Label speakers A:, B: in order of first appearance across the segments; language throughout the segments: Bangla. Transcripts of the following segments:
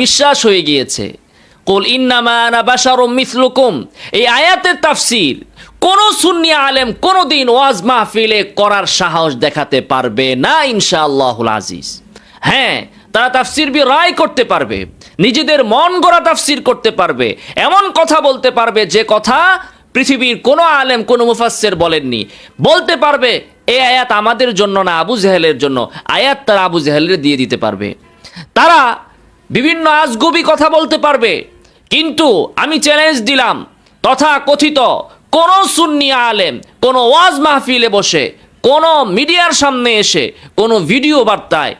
A: বিশ্বাস হয়ে গিয়েছে। কুল ইন্নামা আনা বাশারুম মিসলুকুম, এই আয়াতের তাফসীর কোন সুন্নি আলেম কোনদিন ওয়াজ মাহফিলে করার সাহস দেখাতে পারবে না ইনশাআল্লাহুল আজিজ। হ্যাঁ, তারা তাফসীর বি রায় করতে পারবে, নিজেদের মন গড়া তাফসীর করতে পারবে, এমন কথা বলতে পারবে যে কথা পৃথিবীর কোনো আলেম কোনো মুফাসসির বলেননি। বলতে পারবে এই আয়াত আমাদের জন্য না, আবু জেহেলের জন্য, আয়াত তারা আবু জেহেলের দিয়ে দিতে পারবে। তারা বিভিন্ন আজগুবি কথা বলতে পারবে, কিন্তু আমি চ্যালেঞ্জ দিলাম তথা কথিত কোন সুন্নি আলেম কোন ওয়াজ মাহফিলে বসে, কোন মিডিয়ার সামনে এসে, কোন ভিডিও বার্তায়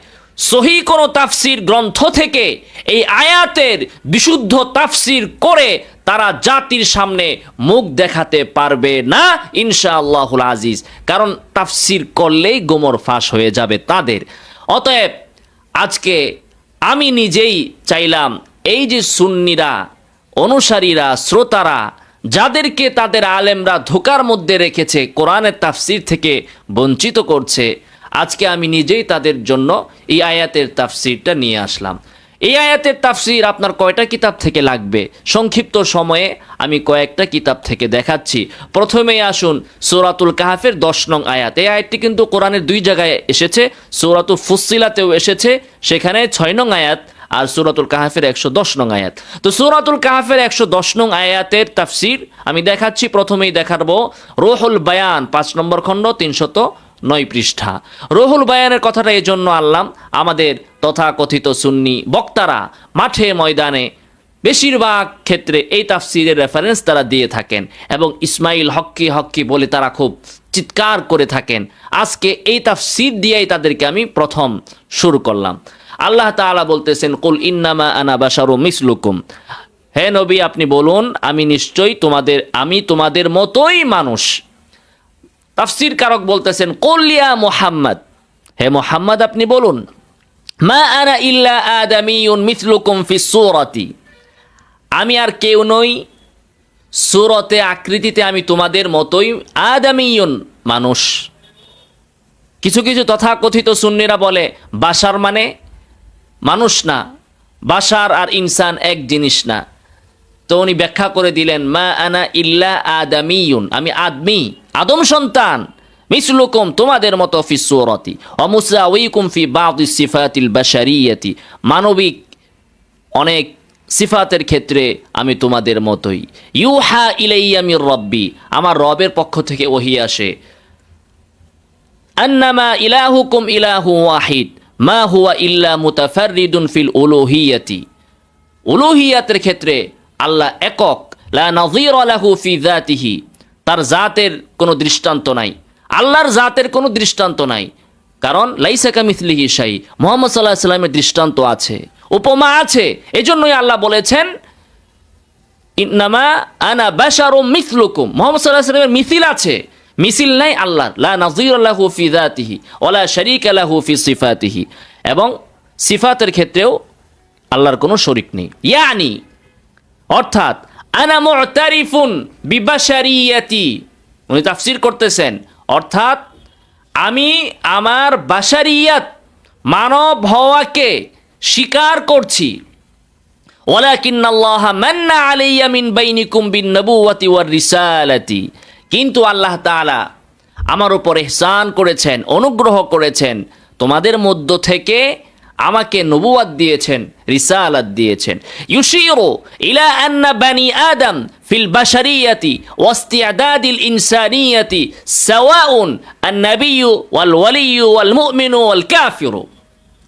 A: সহি কোন তাফসীর গ্রন্থ থেকে এই আয়াতের বিশুদ্ধ তাফসীর করে তারা জাতির সামনে মুখ দেখাতে পারবে না ইনশাআল্লাহুল আজিজ। কারণ তাফসীর করলেই গোমর ফাঁস হয়ে যাবে তাদের। অতএব আজকে আমি নিজেই চাইলাম এই যে সুন্নিরা, অনুসারীরা, শ্রোতারা, যাদেরকে তাদের আলেমরা ধোকার মধ্যে রেখেছে, কোরআনের তাফসীর থেকে বঞ্চিত করছে, আজকে আমি নিজেই তাদের জন্য এই আয়াতের তাফসীরটা নিয়ে আসলাম। এই আয়াতের তাফসীর আপনার কয়টা কিতাব থেকে লাগবে? সংক্ষিপ্ত সময়ে আমি কয়েকটা কিতাব থেকে দেখাচ্ছি। প্রথমেই আসুন সূরাতুল কাহফের 10 নং আয়াত। এই আয়াতটি কিন্তু কোরআনের 2 জায়গায় এসেছে, সূরাতুল ফুসসিলাতেও এসেছে, সেখানে 6 নং আয়াত, আর সূরাতুল কাহফের 110 নং আয়াত। তো সূরাতুল কাহফের 110 নং আয়াতের তাফসীর আমি দেখাচ্ছি। প্রথমেই দেখাবো রুহুল বায়ান 5 নম্বর খণ্ড 309 পৃষ্ঠা। রুহুল বায়ানের কথাটা এই জন্য আনলাম, আমাদের তথাকথিত সুন্নি বক্তারা মাঠে ময়দানে বেশিরভাগ ক্ষেত্রে এই তাফসীরের রেফারেন্স তারা দিয়ে থাকেন এবং ইসমাইল হক্কি হক্কি বলে তারা খুব চিৎকার করে থাকেন। আজকে এই তাফসীর দিয়েই তাদেরকে আমি প্রথম শুরু করলাম। আল্লাহ তাআলা বলতেছেন, কুল ইন্নামা আনা বাশারুম মিসলুকুম, হে নবী আপনি বলুন আমি তোমাদের মতোই মানুষ। তাফসীর কারক বলতেছেন, কুল ইয়া মুহাম্মদ, হে মুহাম্মদ আপনি বলুন, মা আনা ইল্লা আদামিয়ুন মিসলুকুম ফিস সূরাতি, আমি আর কেউ নই, সূরতে আকৃতিতে আমি তোমাদের মতোই আদামিয়ুন, মানুষ। কিছু কিছু তথাকথিত সুন্নিরা বলে বাশার মানে মানুষ না, বাশার আর ইনসান এক জিনিস না। তো উনি ব্যাখ্যা করে দিলেন, মা আনা ইল্লা আদামিয়ুন, আমি আদমি, আদম সন্তান, মিসলুকুম তোমাদের মতো ফিস সূরাতি ওয়া মুসাউইকুম ফি বা'দিস সিফাতিল বাশারিয়াতি, মানবিক অনেক সিফাতের ক্ষেত্রে আমি তোমাদের মতোই। ইউহা ইলাইয়া মির রাব্বি, আমার রবের পক্ষ থেকে ওহী আসে। আন্নামা ইলাহুকুম ইলাহু ওয়াহিদ মা হুয়া ইল্লা মুতাফাররিদুন ফিল উলুহিয়াতি, উলুহিয়াতের ক্ষেত্রে আল্লাহ একক, লা নাযীরা লাহু ফি যাতিহি, তার জাতের কোনো দৃষ্টান্ত নাই, আল্লাহর জাতের কোনো দৃষ্টান্ত নাই। কারণ লাইসা কামিসলিহি শাই, মুহাম্মদ সাল্লাল্লাহু আলাইহি ওয়াসাল্লামের দৃষ্টান্ত আছে, উপমা আছে। এজন্যই আল্লাহ বলেছেন ইন্নামা আনা বাশারুম মিসলুকুম, মুহাম্মদ সাল্লাল্লাহু আলাইহি ওয়াসাল্লামের মিছিল আছে, মিছিল নাই আল্লাহর, লা নাযীরা লাহু ফি যাতিহি ওয়ালা শারীকা লাহু ফি সিফাতিহি, এবং সিফাতের ক্ষেত্রেও আল্লাহর কোনো শরীক নেই। ইয়ানি অর্থাৎ আনা মু'তারিফুন বিবাশারিয়াতি, উনি তাফসীর করতেছেন, অর্থাৎ আমি আমার বাশারিয়াত, মানব হওয়াকে স্বীকার করছি। ওয়ালাকিন্নাল্লাহা মান্না আলাইয়া মিন বাইনিকুম বিন নবুওয়াতি ওয়ার রিসালাতি, কিন্তু আল্লাহ তাআলা আমার উপর ইহসান করেছেন, অনুগ্রহ করেছেন, তোমাদের মধ্য থেকে আমাকে নবুয়াত দিয়েছেন, রিসালাত দিয়েছেন। ইউশিরু ইলা আন্না বানি আদম ফিল বাশারিয়াতি ওয়াস্তিআদাদিল ইনসানিয়াতি সাওয়াউন আন-নাবিয়্যু ওয়াল ওয়ালিয়্যু ওয়াল মুমিনু ওয়াল কাফিরু,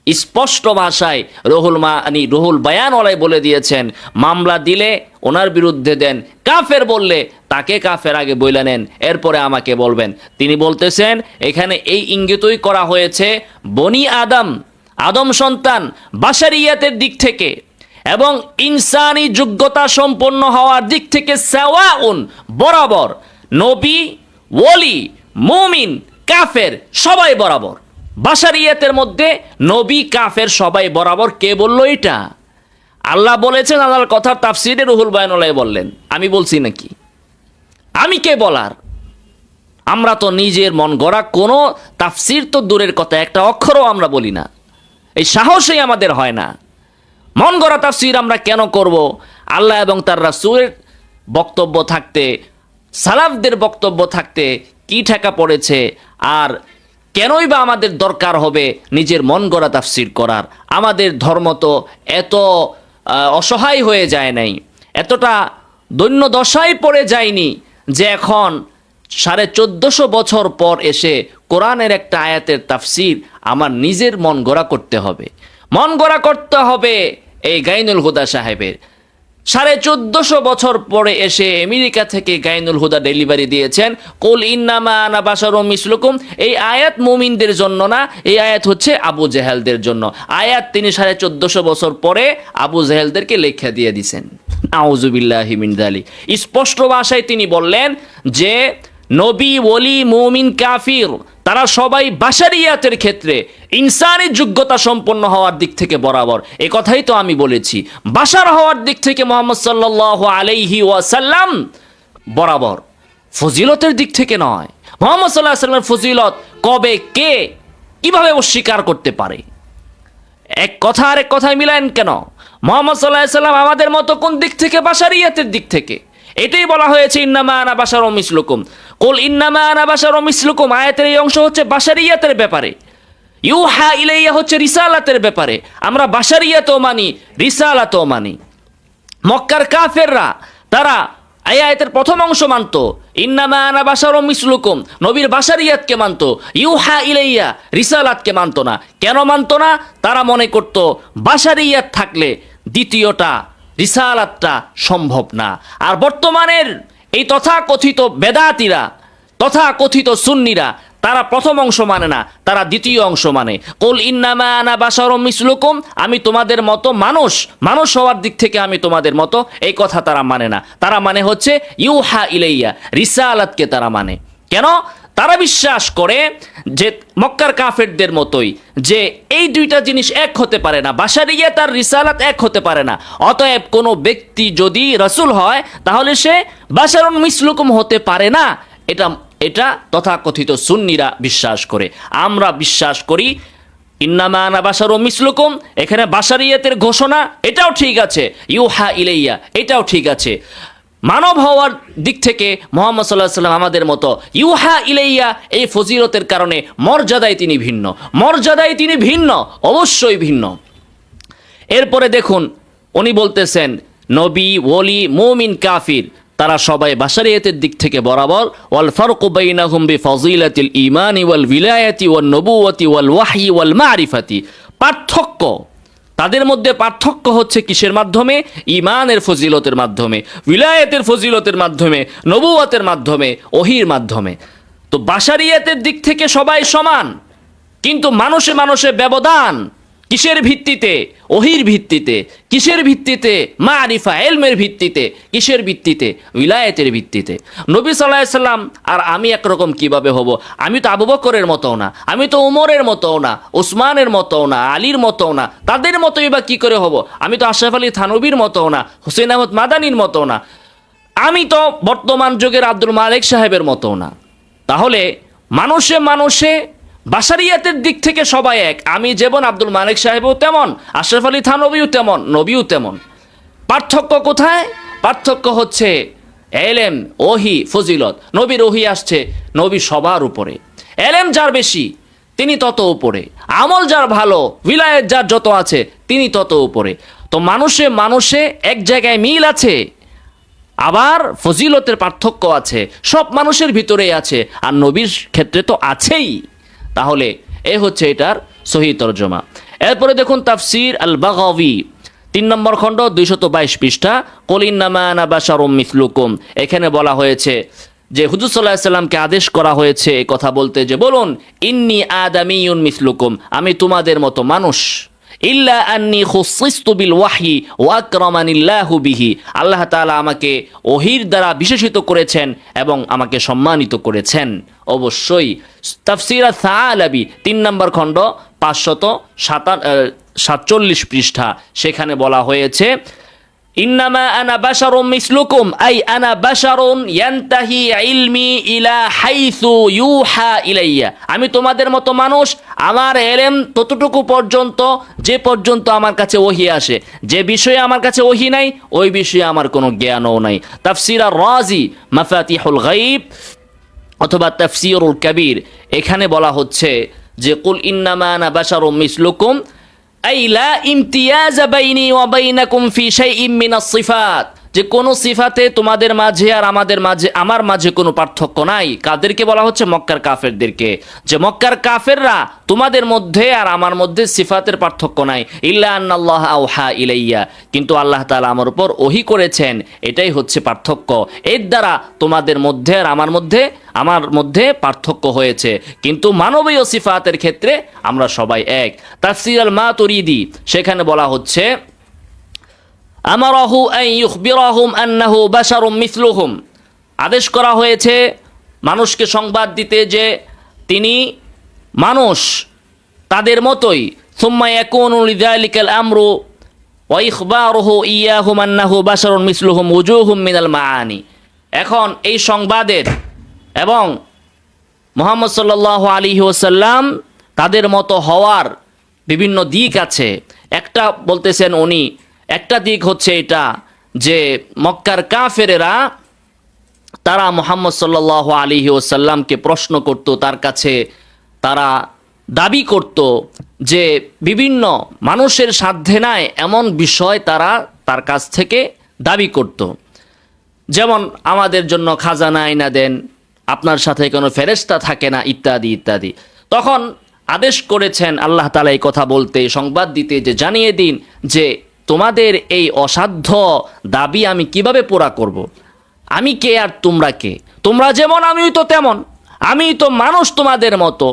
A: স্পষ্ট ভাষায় রুহুল বায়ান ওলাই বলে দিয়েছেন, মামলা দিলে ওনার বিরুদ্ধে দেন, কাফের বললে তাকে কাফের আগে বইলা নেন, এরপরে আমাকে বলবেন। তিনি বলতেছেন এখানে এই ইঙ্গিতই করা হয়েছে বনি আদম, আদম সন্তান বাশারিয়াতের দিক থেকে এবং ইনসানি যোগ্যতা সম্পন্ন হওয়ার দিক থেকে সাওয়াউন, বরাবর, নবী, ওলি, মুমিন, কাফের সবাই বরাবর। বাশারিয়াতের মধ্যে নবী, কাফের সবাই বরাবর। কে বললো এটা? আল্লাহ বলেছেন, আল্লাহর কথার তাফসীরে রুহুল বায়ান ওলাই বললেন, আমি বলছি নাকি? আমি কে বলার? আমরা তো নিজের মন গড়া কোনো তাফসীর তো দূরের কথা, একটা অক্ষরও আমরা বলি না, এই সাহসই আমাদের হয় না। মন গড়া তাফসীর আমরা কেন করব? আল্লাহ এবং তার রাসূলের বক্তব্য থাকতে, সালাফদের বক্তব্য থাকতে কি ঠেকা পড়েছে? আর কেনই বা আমাদের দরকার হবে নিজের মন গড়া তাফসীর করার? আমাদের ধর্ম তো এত অসহায় হয়ে যায় নাই, এতটা দৈন্য দশায় পড়ে যায়নি যে এখন 1450 বছর পর এসে কোরআনের একটা আয়াতের তাফসীর আমার নিজের মন গড়া করতে হবে। মন গড়া করতে হবে এই গাইনুল হুদা সাহেবের। 1450 বছর পরে এসে আমেরিকা থেকে গাইনুল হুদা ডেলিভারি দিয়েছেন, কুল ইন্নামা আনা বাশারুম মিসলুকুম। এই আয়াত মুমিনদের জন্য না, এই আয়াত হচ্ছে আবু জেহেলদের জন্য। আয়াত তিনি 1450 বছর পরে আবু জেহেলদেরকে লেখা দিয়ে দিয়েছেন। আউযুবিল্লাহি মিন যালিক। স্পষ্ট ভাষায় তিনি বললেন যে নবী, ওলি, মুমিন, কাফির তারা সবাই বাশারিয়াতের ক্ষেত্রে ইনসানি যোগ্যতা সম্পন্ন হওয়ার দিক থেকে বরাবর। এই কথাই তো আমি বলেছি, বাশার হওয়ার দিক থেকে মুহাম্মদ সাল্লাল্লাহু আলাইহি ওয়াসাল্লাম বরাবর, ফজিলতের দিক থেকে নয়। মুহাম্মদ সাল্লাল্লাহু আলাইহি ওয়াসাল্লামের ফজিলত কবে কে কিভাবে অস্বীকার করতে পারে? এক কথা আর এক কথায় মিলায়েন কেন? মুহাম্মদ সাল্লাল্লাহু আলাইহি ওয়াসাল্লাম আমাদের মতো কোন দিক থেকে? বাশারিয়াতের দিক থেকে। এটাই বলা হয়েছে ইন্নামা আনা বাশারুম মিসলুকুম। কুল ইন্নামা আনা বাশারুম মিসলুকুম আয়াতের এই অংশ হচ্ছে বাশারিয়াতের ব্যাপারে, ইউহা ইলাইয়া হচ্ছে রিসালাতের ব্যাপারে। আমরা বাশারিয়াতও মানি, রিসালাতও মানি। মক্কার কাফেররা তারা এই আয়াতের প্রথম অংশ মানত, ইন্নামা আনা বাশারুম মিসলুকুম, নবীর বাশারিয়াতকে মানত, ইউহা ইলাইয়া রিসালাতকে মানত না। কেন মানত না? তারা মনে করত বাশারিয়াত থাকলে দ্বিতীয়টা রিসালাতটা সম্ভব না। আর বর্তমানের এই তথাকথিত বেদাতিরা, তথাকথিত সুন্নিরা, তারা প্রথম অংশ মানে না, তারা দ্বিতীয় অংশ মানে। কুল ইন্নামা আনা বাশারুম মিসলুকুম, আমি তোমাদের মতো মানুষ, মানুষ হওয়ার দিক থেকে আমি তোমাদের মতো, এই কথা তারা মানে না। তারা মানে হচ্ছে ইউহা ইলাইয়া, রিসালাতকে তারা মানে। কেন? তারা বিশ্বাস করে যে মক্কার কাফেরদের মতোই যে এই দুইটা জিনিস এক হতে পারে না, বাশারিয়াত আর রিসালাত এক হতে পারে না। অতএব কোনো ব্যক্তি যদি রাসূল হয় তাহলে সে বাশারুন মিসলুকুম হতে পারে না। এটা তথাকথিত সুন্নিরা বিশ্বাস করে। আমরা বিশ্বাস করি ইন্নামা আনা বাশারুম মিসলুকুম, এখানে বাশারিয়াতের ঘোষণা, এটাও ঠিক আছে। ইউহা ইলাইয়া, এটাও ঠিক আছে। মানব হওয়ার দিক থেকে মুহাম্মদ সাল্লাল্লাহু আলাইহি ওয়াসাল্লাম আমাদের মতো। ইউহা ইলাইয়া এই ফজিলতের কারণে মর্যাদায় তিনি ভিন্ন, মর্যাদায় তিনি ভিন্ন, অবশ্যই ভিন্ন। এরপরে দেখুন উনি বলতেছেন নবী, ওলি, মুমিন, কাফির তারা সবাই বাশারিয়াতের দিক থেকে বরাবর। ওয়াল ফারকু বাইনাহুম বিফাজিলাতিল ঈমানি ওয়াল ভিলায়াতি ওয়ান নবুওয়াতি ওয়াল ওয়াহয়ি ওয়াল মারিফাতি। পার্থক্য, তাদের মধ্যে পার্থক্য হচ্ছে কিসের মাধ্যমে? ঈমানের ফজিলতের মাধ্যমে, ভিলায়াতের ফজিলতের মাধ্যমে, নবুওয়াতের মাধ্যমে, ওহীর মাধ্যমে। তো বাশারিয়াতের দিক থেকে সবাই সমান, কিন্তু মানুষে মানুষে ব্যবধান। কিসের ভিত্তিতে? ওহীর ভিত্তিতে। কিসের ভিত্তিতে? মারিফা, ইলমের ভিত্তিতে। কিসের ভিত্তিতে? উলায়াতের ভিত্তিতে। নবী সাল্লাল্লাহু আলাইহি সাল্লাম আর আমি একরকম কিভাবে হব? আমি তো আবু বকরের মতও না, আমি তো উমরের মতও না, উসমানের মতও না, আলীর মতও না, তাদের মতোই বা কি করে হব? আমি তো আশরাফ আলী থানবীর মতও না, হুসেন আহমদ মাদানির মতও না, আমি তো বর্তমান যুগের আব্দুল মালিক সাহেবের মতও না। তাহলে মানুষে মানুষে বাশারিয়াতের দিক থেকে সবাই এক। আমি যেমন, আব্দুল মালিক সাহেবও তেমন, আশরাফ আলী থানবীও তেমন, নবীও তেমন। পার্থক্য কোথায়? পার্থক্য হচ্ছে এলেম, ওহী, ফজিলত। নবীর ওহী আসছে, নবী সবার উপরে। এলেম যার বেশি তিনি তত উপরে, আমল যার ভালো, ভিলায়াত যার যত আছে তিনি তত উপরে। তো মানুষে মানুষে এক জায়গায় মিল আছে, আবার ফজিলতের পার্থক্য আছে, সব মানুষের ভিতরেই আছে, আর নবীর ক্ষেত্রে তো আছেই। তাহলে এ হচ্ছে এটার সহি তরজমা। এরপরে দেখুন তাফসির আল বাগাবী 3 নম্বর খণ্ড 222 পৃষ্ঠা। কুল ইন্নামা আনা বাশারুম মিসলুকুম, এখানে বলা হয়েছে যে হুজুর সাল্লাল্লাহু আলাইহি সাল্লামকে আদেশ করা হয়েছে এই কথা বলতে, যে বলুন ইন্নী আদামিয়ুন মিসলুকুম, আমি তোমাদের মতো মানুষ। ইল্লা আন্নী খুসিসতু বিল ওয়াহয়ি ওয়া আকরামানিল্লাহু বিহি, আল্লাহ তাআলা আমাকে ওহীর দ্বারা বিশেষিত করেছেন এবং আমাকে সম্মানিত করেছেন। অবশ্যই তাফসীর আস-সাআলাবী 3 নম্বর খণ্ড 547 পৃষ্ঠা, সেখানে বলা হয়েছে ইন্নামা আনা বাশারুম মিসলুকুম আই আনা বাশারুন ইয়ানতাহি ইলমি ইলা হাইসু ইউহা ইলাইয়া, আমি তোমাদের মতো মানুষ, আমার এলেম ততটুকু পর্যন্ত যে পর্যন্ত আমার কাছে ওহী আসে, যে বিষয়ে আমার কাছে ওহী নাই ওই বিষয়ে আমার কোনো জ্ঞানও নাই। তাফসীর আর-রাজি মাফাতিহুল গায়ব অথবা তাফসীরুল কাবীর, এখানে বলা হচ্ছে যে কুল ইন্নামা আনা বাশারুম মিসলুকুম আই লা ইমতিয়াজা বাইনি ওয়া বাইনাকুম ফি শাইইম মিনাস সিফাত, যে কোনো সিফাতে তোমাদের মাঝে আর আমার মাঝে কোনো পার্থক্য নাই। কাদেরকে বলা হচ্ছে? মক্কার কাফেরদেরকে, যে মক্কার কাফেররা তোমাদের মধ্যে আর আমার মধ্যে সিফাতের পার্থক্য নাই। ইল্লা আন্নাল্লাহ আওহা ইলাইয়া, কিন্তু আল্লাহ তাআলা আমার উপর ওহী করেছেন, এটাই হচ্ছে পার্থক্য। এর দ্বারা তোমাদের মধ্যে আর আমার মধ্যে পার্থক্য হয়েছে, কিন্তু মানবীয় সিফাতের ক্ষেত্রে আমরা সবাই এক। তাফসীর আল মাতুরিদি, সেখানে বলা হচ্ছে আমারাহু আন ইখবিরাহুম আন্নাহু বাশারুম মিসলুহুম, আদেশ করা হয়েছে মানুষকে সংবাদ দিতে যে তিনি মানুষ তাদের মতোই। সুম্মা ইয়াকুনু লিযালিকাল আমরু ওয়া ইখবারুহু ইয়াহুম আন্নাহু বাশারুন মিসলুহুম ওয়ুজুহুম মিনাল মাআনি। এখন এই সংবাদের এবং মুহাম্মদ সাল্লাল্লাহু আলাইহি ওয়াসাল্লাম তাদের মতো হওয়ার বিভিন্ন দিক আছে। একটা বলতেছেন উনি, একটা দিক হচ্ছে এটা যে মক্কার কাফেরেরা তারা মুহাম্মদ সাল্লাল্লাহু আলাইহি ওয়াসাল্লামকে প্রশ্ন করত, তার কাছে তারা দাবি করত যে বিভিন্ন মানুষের সাধ্যে নাই এমন বিষয় তারা তার কাছ থেকে দাবি করত, যেমন আমাদের জন্য খাজানা আইনা দেন, আপনার সাথে কোনো ফেরেশতা থাকে না, ইত্যাদি ইত্যাদি। তখন আদেশ করেছেন আল্লাহ তাআলা এই কথা বলতে, সংবাদ দিতে, যে জানিয়ে দিন যে তোমাদের এই অসাধ্য দাবি আমি কিভাবে পুরা করব? আমি কে আর তোমরা কে? তোমরা যেমন আমিও তো তেমন, আমি তো মানুষ তোমাদের মতো।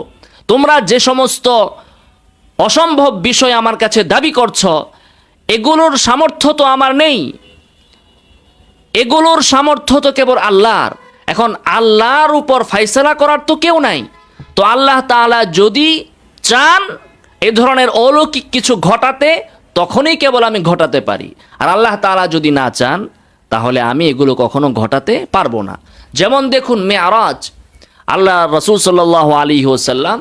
A: তোমরা যে সমস্ত অসম্ভব বিষয় আমার কাছে দাবি করছ, এগুলোর সামর্থ্য তো আমার নেই, এগুলোর সামর্থ্য তো কেবল আল্লাহর। এখন আল্লাহর উপর ফায়সালা করার তো কেউ নাই। তো আল্লাহ তাআলা যদি চান এ ধরনের অলৌকিক কিছু ঘটাতে, তখনই কেবল আমি ঘটাতে পারি। আর আল্লাহ তাআলা যদি না চান, তাহলে আমি এগুলো কখনো ঘটাতে পারবো না। যেমন দেখুন মেরাজ, আল্লাহ রাসূল সাল্লাল্লাহু আলাইহি ওয়াসাল্লাম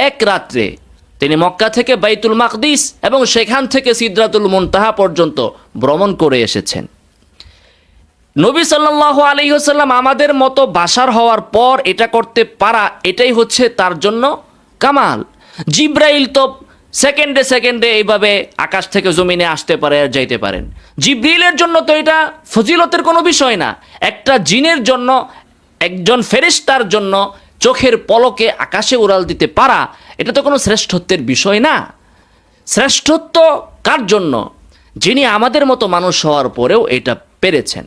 A: এক রাত্রে তিনি মক্কা থেকে বাইতুল মাকদিস এবং সেখান থেকে সিদরাতুল মুনতাহা পর্যন্ত ভ্রমণ করে এসেছেন। নবী সাল্লাল্লাহু আলাইহি ওয়াসাল্লাম আমাদের মতো বাশার হওয়ার পর এটা করতে পারা, এটাই হচ্ছে তার জন্য কামাল। জিব্রাইল তো সেকেন্ডে সেকেন্ডে এইভাবে আকাশ থেকে জমিনে আসতে পারে আর যাইতে পারেন। জিব্রিলের জন্য তো এটা ফজিলতের কোনো বিষয় না। একটা জিনের জন্য, একজন ফেরেশতার জন্য চোখের পলকে আকাশে উড়াল দিতে পারা, এটা তো কোনো শ্রেষ্ঠত্বের বিষয় না। শ্রেষ্ঠত্ব কার জন্য? যিনি আমাদের মতো মানুষ হওয়ার পরেও এটা পেরেছেন।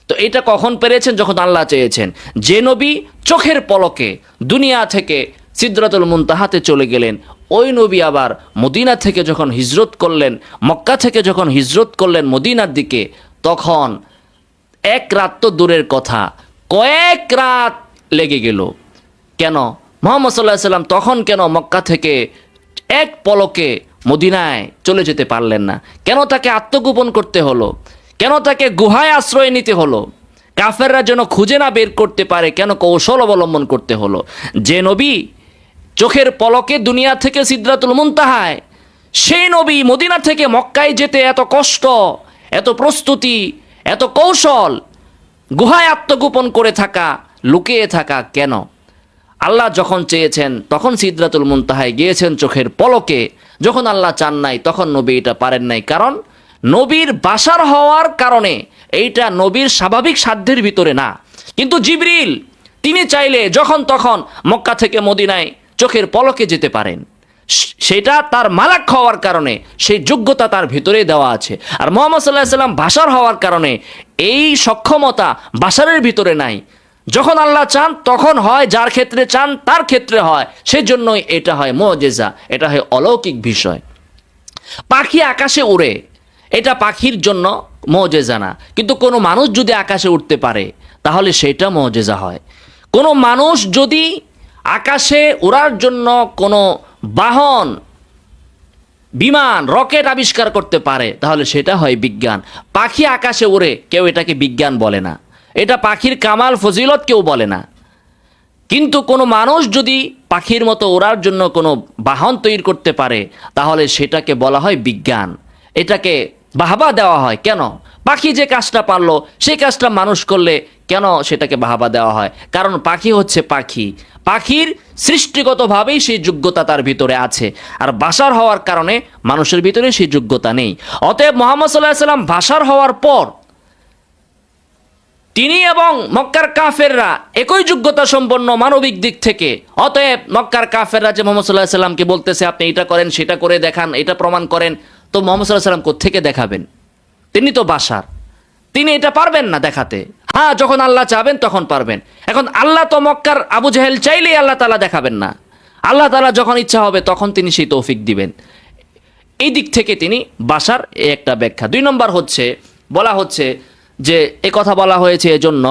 A: তো এটা কখন পেরেছেন? যখন আল্লাহ চেয়েছেন। যে নবী চোখের পলকে দুনিয়া থেকে সিদরাতুল মুনতাহাতে চলে গেলেন, ওই নবী আবার মদিনা থেকে যখন হিজরত করলেন, মক্কা থেকে যখন হিজরত করলেন মদিনার দিকে, তখন এক রাত তো দূরের কথা, কয়েক রাত লেগে গেল। কেন? মুহাম্মদ সাল্লাল্লাহু আলাইহি ওয়াসাল্লাম তখন কেন মক্কা থেকে এক পলকে মদিনায় চলে যেতে পারলেন না? কেন তাকে আত্মগোপন করতে হলো? কেন তাকে গুহায় আশ্রয় নিতে হলো? কাফেররা যেন খুঁজে না বের করতে পারে, কেন কৌশল অবলম্বন করতে হলো? যে নবী চোখের পলকে দুনিয়া থেকে সিদরাতুল মুনতাহায়, সেই নবী মদিনা থেকে মক্কায় যেতে এত কষ্ট, এত প্রস্তুতি, এত কৌশল, গুহায় আত্মগোপন করে থাকা, লুকিয়ে থাকা কেন? আল্লাহ যখন চেয়েছেন তখন সিদরাতুল মুনতাহায় গিয়েছেন চোখের পলকে। যখন আল্লাহ চান নাই তখন নবী এটা পারেন নাই, কারণ নবীর বাশার হওয়ার কারণে এইটা নবীর স্বাভাবিক সাধ্যের ভিতরে না। কিন্তু জিবরিল তিনি চাইলে যখন তখন মক্কা থেকে মদিনায় চোখের পলকে যেতে পারেন, সেটা তার মালাক হওয়ার কারণে সেই যোগ্যতা তার ভিতরে দেওয়া আছে। আর মুহাম্মদ সাল্লাল্লাহু আলাইহি ওয়াসাল্লাম বাশার হওয়ার কারণে এই সক্ষমতা বাশারের ভিতরে নাই। যখন আল্লাহ চান তখন হয়, যার ক্ষেত্রে চান তার ক্ষেত্রে হয়, সেজন্যই এটা হয় মুজিজা, এটা হয় অলৌকিক বিষয়। পাখি আকাশে উড়ে, এটা পাখির জন্য মুজিজা না, কিন্তু কোনো মানুষ যদি আকাশে উঠতে পারে তাহলে সেটা মুজিজা হয়। কোনো মানুষ যদি আকাশে উড়ার জন্য কোনো বাহন বিমান রকেট আবিষ্কার করতে পারে, তাহলে সেটা হয় বিজ্ঞান। পাখি আকাশে ওড়ে, কেউ এটাকে বিজ্ঞান বলে না, এটা পাখির কামাল ফজিলত কেউ বলে না। কিন্তু কোনো মানুষ যদি পাখির মতো ওড়ার জন্য কোনো বাহন তৈরি করতে পারে, তাহলে সেটাকে বলা হয় বিজ্ঞান, এটাকে বাহবা দেওয়া হয়। কেন? পাখি যে কাজটা পারলো সেই কাজটা মানুষ করলে কেন সেটাকে বাহবা দেওয়া হয়? কারণ পাখি হচ্ছে পাখি, পাখির সৃষ্টিগতভাবেই সেই যোগ্যতা তার ভিতরে আছে, আর বাশার হওয়ার কারণে মানুষের ভিতরে সেই যোগ্যতা নেই। অতএব মুহাম্মদ সাল্লাল্লাহু আলাইহি সাল্লাম বাশার হওয়ার পর তিনি এবং মক্কার কাফেররা একই যোগ্যতা সম্পন্ন মানবিক দিক থেকে। অতএব মক্কার কাফেররা যে মুহাম্মদ সাল্লাল্লাহু আলাইহি সাল্লামকে বলতেছে আপনি এটা করেন, সেটা করে দেখান, এটা প্রমাণ করেন, তো মুহাম্মদ সাল্লাল্লাহু আলাইহি সাল্লাম কোত্থেকে দেখাবেন? তিনি তো বাশার, তিনি এটা পারবেন না দেখাতে। হ্যাঁ, যখন আল্লাহ চাবেন তখন পারবেন। এখন আল্লাহ তো মক্কার আবু জেহেল চাইলেই আল্লাহ তাআলা দেখাবেন না, আল্লাহ তাআলা যখন ইচ্ছা হবে তখন তিনি সেই তৌফিক দিবেন। এই দিক থেকে তিনি বাশার, এই একটা ব্যাখ্যা। 2 নম্বর হচ্ছে, বলা হচ্ছে যে এ কথা বলা হয়েছে এজন্য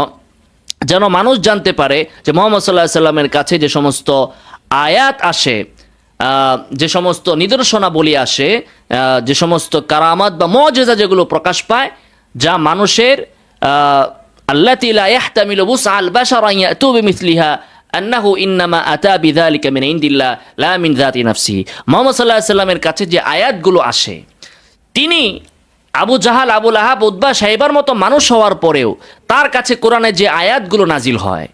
A: যেন মানুষ জানতে পারে যে মুহাম্মদ সাল্লাল্লাহু আলাইহি সাল্লামের কাছে যে সমস্ত আয়াত আসে, যে সমস্ত নিদর্শনাবলী আসে, যে সমস্ত কারামাত বা মুজিজা যেগুলো প্রকাশ পায়, যা মানুষের আল্লাতী লা ইয়াহতামিলু বুসআল বাশারা ইয়াতু বিমিসলিহা আন্নাহু ইন্নামা আতা বিযালিকা মিন ইনদিল্লাহ লা মিন যাতি নাফসিহি। মুহাম্মদ সাল্লাল্লাহু আলাইহি সাল্লামের কাছে যে আয়াতগুলো আসে, তিনি আবু জাহাল, আবু লাহাব, উতবা, সাইবার মতো মানুষ হওয়ার পরেও তার কাছে কোরআনে যে আয়াতগুলো নাজিল হয়,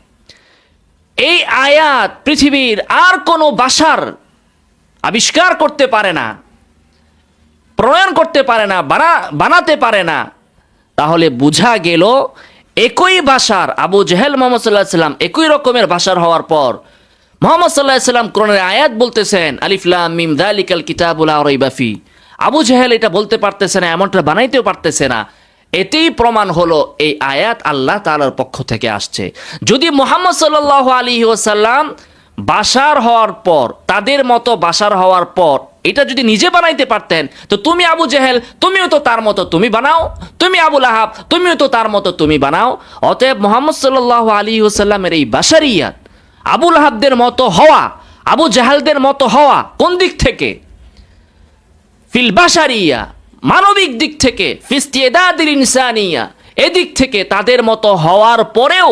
A: এই আয়াত পৃথিবীর আর কোনো বাশার আবিষ্কার করতে পারে না, প্রণয়ন করতে পারে না, বানাতে পারে না। তাহলে বোঝা গেল একই ভাষার আবু জেহেল মুহাম্মদ সাল্লাল্লাহু আলাইহি সাল্লাম একই রকমের ভাষার হওয়ার পর মুহাম্মদ সাল্লাল্লাহু আলাইহি সাল্লাম কোরআনের আয়াত বলতেছেন আলিফ লাম মিম যালিকাল কিতাবু লা রাইবা ফি। আবু জেহেল এটা বলতে পারতেছে না, এমনটা বানাইতেও পারতেছে না। এতেই প্রমাণ হলো এই আয়াত আল্লাহ তাআলার পক্ষ থেকে আসছে। যদি মুহাম্মদ সাল্লাল্লাহু আলাইহি ওয়াসাল্লাম বাশার হওয়ার পর, তাদের মতো বাশার হওয়ার পর এটা যদি নিজে বানাইতে পারতেন, তো তুমি আবু জেহেল তুমিও তো তার মতো তুমি বানাও, তুমি আবু লাহাব তুমিও তো তার মতো তুমি বানাও। অতএব মুহাম্মদ সাল্লাল্লাহু আলাইহি ওয়াসাল্লামের এই বাশারিয়াত, আবু লাহাবদের মতো হওয়া, আবু জাহালদের মতো হওয়া, কোন দিক থেকে? ফিল বাশারিয়া, মানবিক দিক থেকে, ফিস্তিদাদিল ইনসানিয়া, এদিক থেকে তাদের মতো হওয়ার পরেও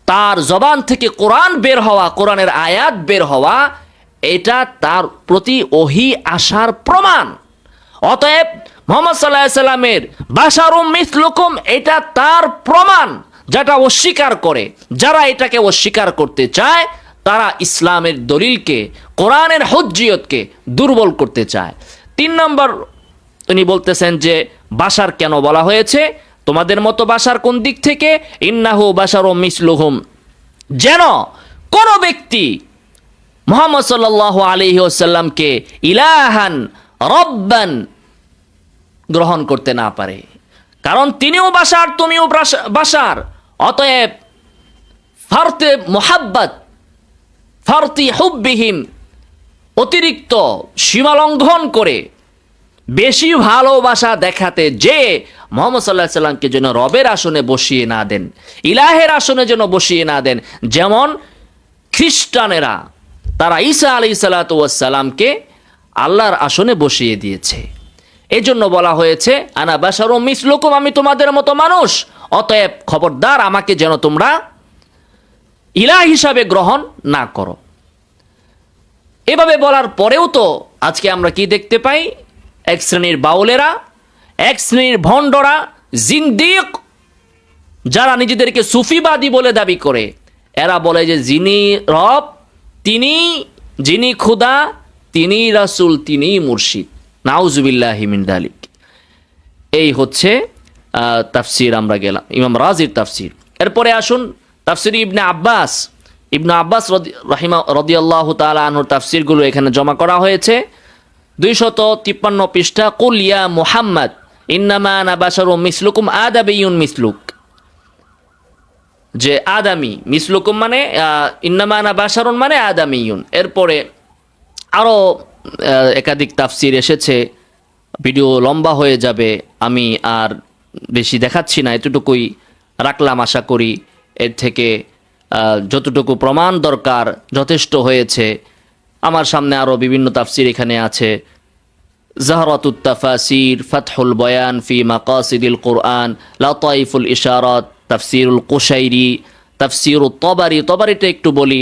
A: তার জবান থেকে কোরআন বের হওয়া, কোরআনের আয়াত বের হওয়া, এটা তার প্রতি ওহী আসার প্রমাণ। অতএব মুহাম্মদ সাল্লাল্লাহু আলাইহি সাল্লামের বাশারুম মিসলুকুম, এটা তার প্রমাণ, যেটা অস্বীকার করে, যারা এটাকে অস্বীকার করতে চায় তারা ইসলামের দলিলকে, কোরআনের হুজ্জিয়তকে দুর্বল করতে চায়। 3 নম্বর তিনি বলতেছেন যে বাশার কেন বলা হয়েছে, তোমাদের মতো বাশার কোন দিক থেকে? ইন্নাহু বাশারুম মিসলুহুম, যেন কোন ব্যক্তি মুহাম্মদ সাল্লাল্লাহু আলাইহি ওয়াসাল্লামকে ইলাহান রব্বান গ্রহণ করতে না পারে, কারণ তিনিও বাশার, তুমিও বাশার। অতএব ফারতে মুহাব্বত, ফারতি হুব্বিহিম, অতিরিক্ত সীমা লঙ্ঘন করে বেশি ভালোবাসা দেখাতে যে মুহাম্মদ সাল্লাল্লাহু আলাইহি সাল্লামকে যেন রবের আসনে বসিয়ে না দেন, ইলাহের আসনে যেন বসিয়ে না দেন। যেমন খ্রিস্টানেরা তারা ঈসা আলাইহিস সালাতু ওয়াস সালামকে আল্লাহর আসনে বসিয়ে দিয়েছে। এজন্য বলা হয়েছে আনা বাশারুম মিসলুকুম, আমি তোমাদের মতো মানুষ, অতএব খবরদার আমাকে যেন তোমরা ইলাহ হিসাবে গ্রহণ না করো। এভাবে বলার পরেও তো আজকে আমরা কি দেখতে পাই? এক শ্রেণীর বাউলেরা, এক শ্রেণীর ভণ্ডরা, জিন্দিক, যারা নিজেদেরকে সুফিবাদী বলে দাবি করে, এরা বলে যে যিনি রব তিনি, যিনি খুদা তিনি, রাসূল তিনি, মুর্শিদ। নাউজুবিল্লাহি মিন যালিক। এই হচ্ছে তাফসির, আমরা গেলাম ইমাম রাজির তাফসির। এরপরে আসুন তাফসির ইবনে আব্বাস। ইবনে আব্বাস রাদিয়াল্লাহু তাআলা আনহুর তাফসিরগুলো এখানে জমা করা হয়েছে। 253 পৃষ্ঠা। কুল ইয়া মুহাম্মদ ইন্নামা আনা বাশারুম মিসলুকুম আদাবিয়ুন মিসলুক, যে আদামি, মিসলুকুম মানে ইন্নামা আনা বাশারুন মানে আদামিয়ুন। এরপরে আরও একাধিক তাফসির এসেছে, ভিডিও লম্বা হয়ে যাবে, আমি আর বেশি দেখাচ্ছি না, এতটুকুই রাখলাম। আশা করি এর থেকে যতটুকু প্রমাণ দরকার যথেষ্ট হয়েছে। আমার সামনে আরও বিভিন্ন তাফসির এখানে আছে। জাহরাতুত তাফাসির, ফাতহুল বয়ান ফি মাকাসিদিল কোরআন, লাতাইফুল ইশারাত, তাফসিরুল কুশাইরি, তাফসিরুত তবারি। তবারিটা একটু বলি,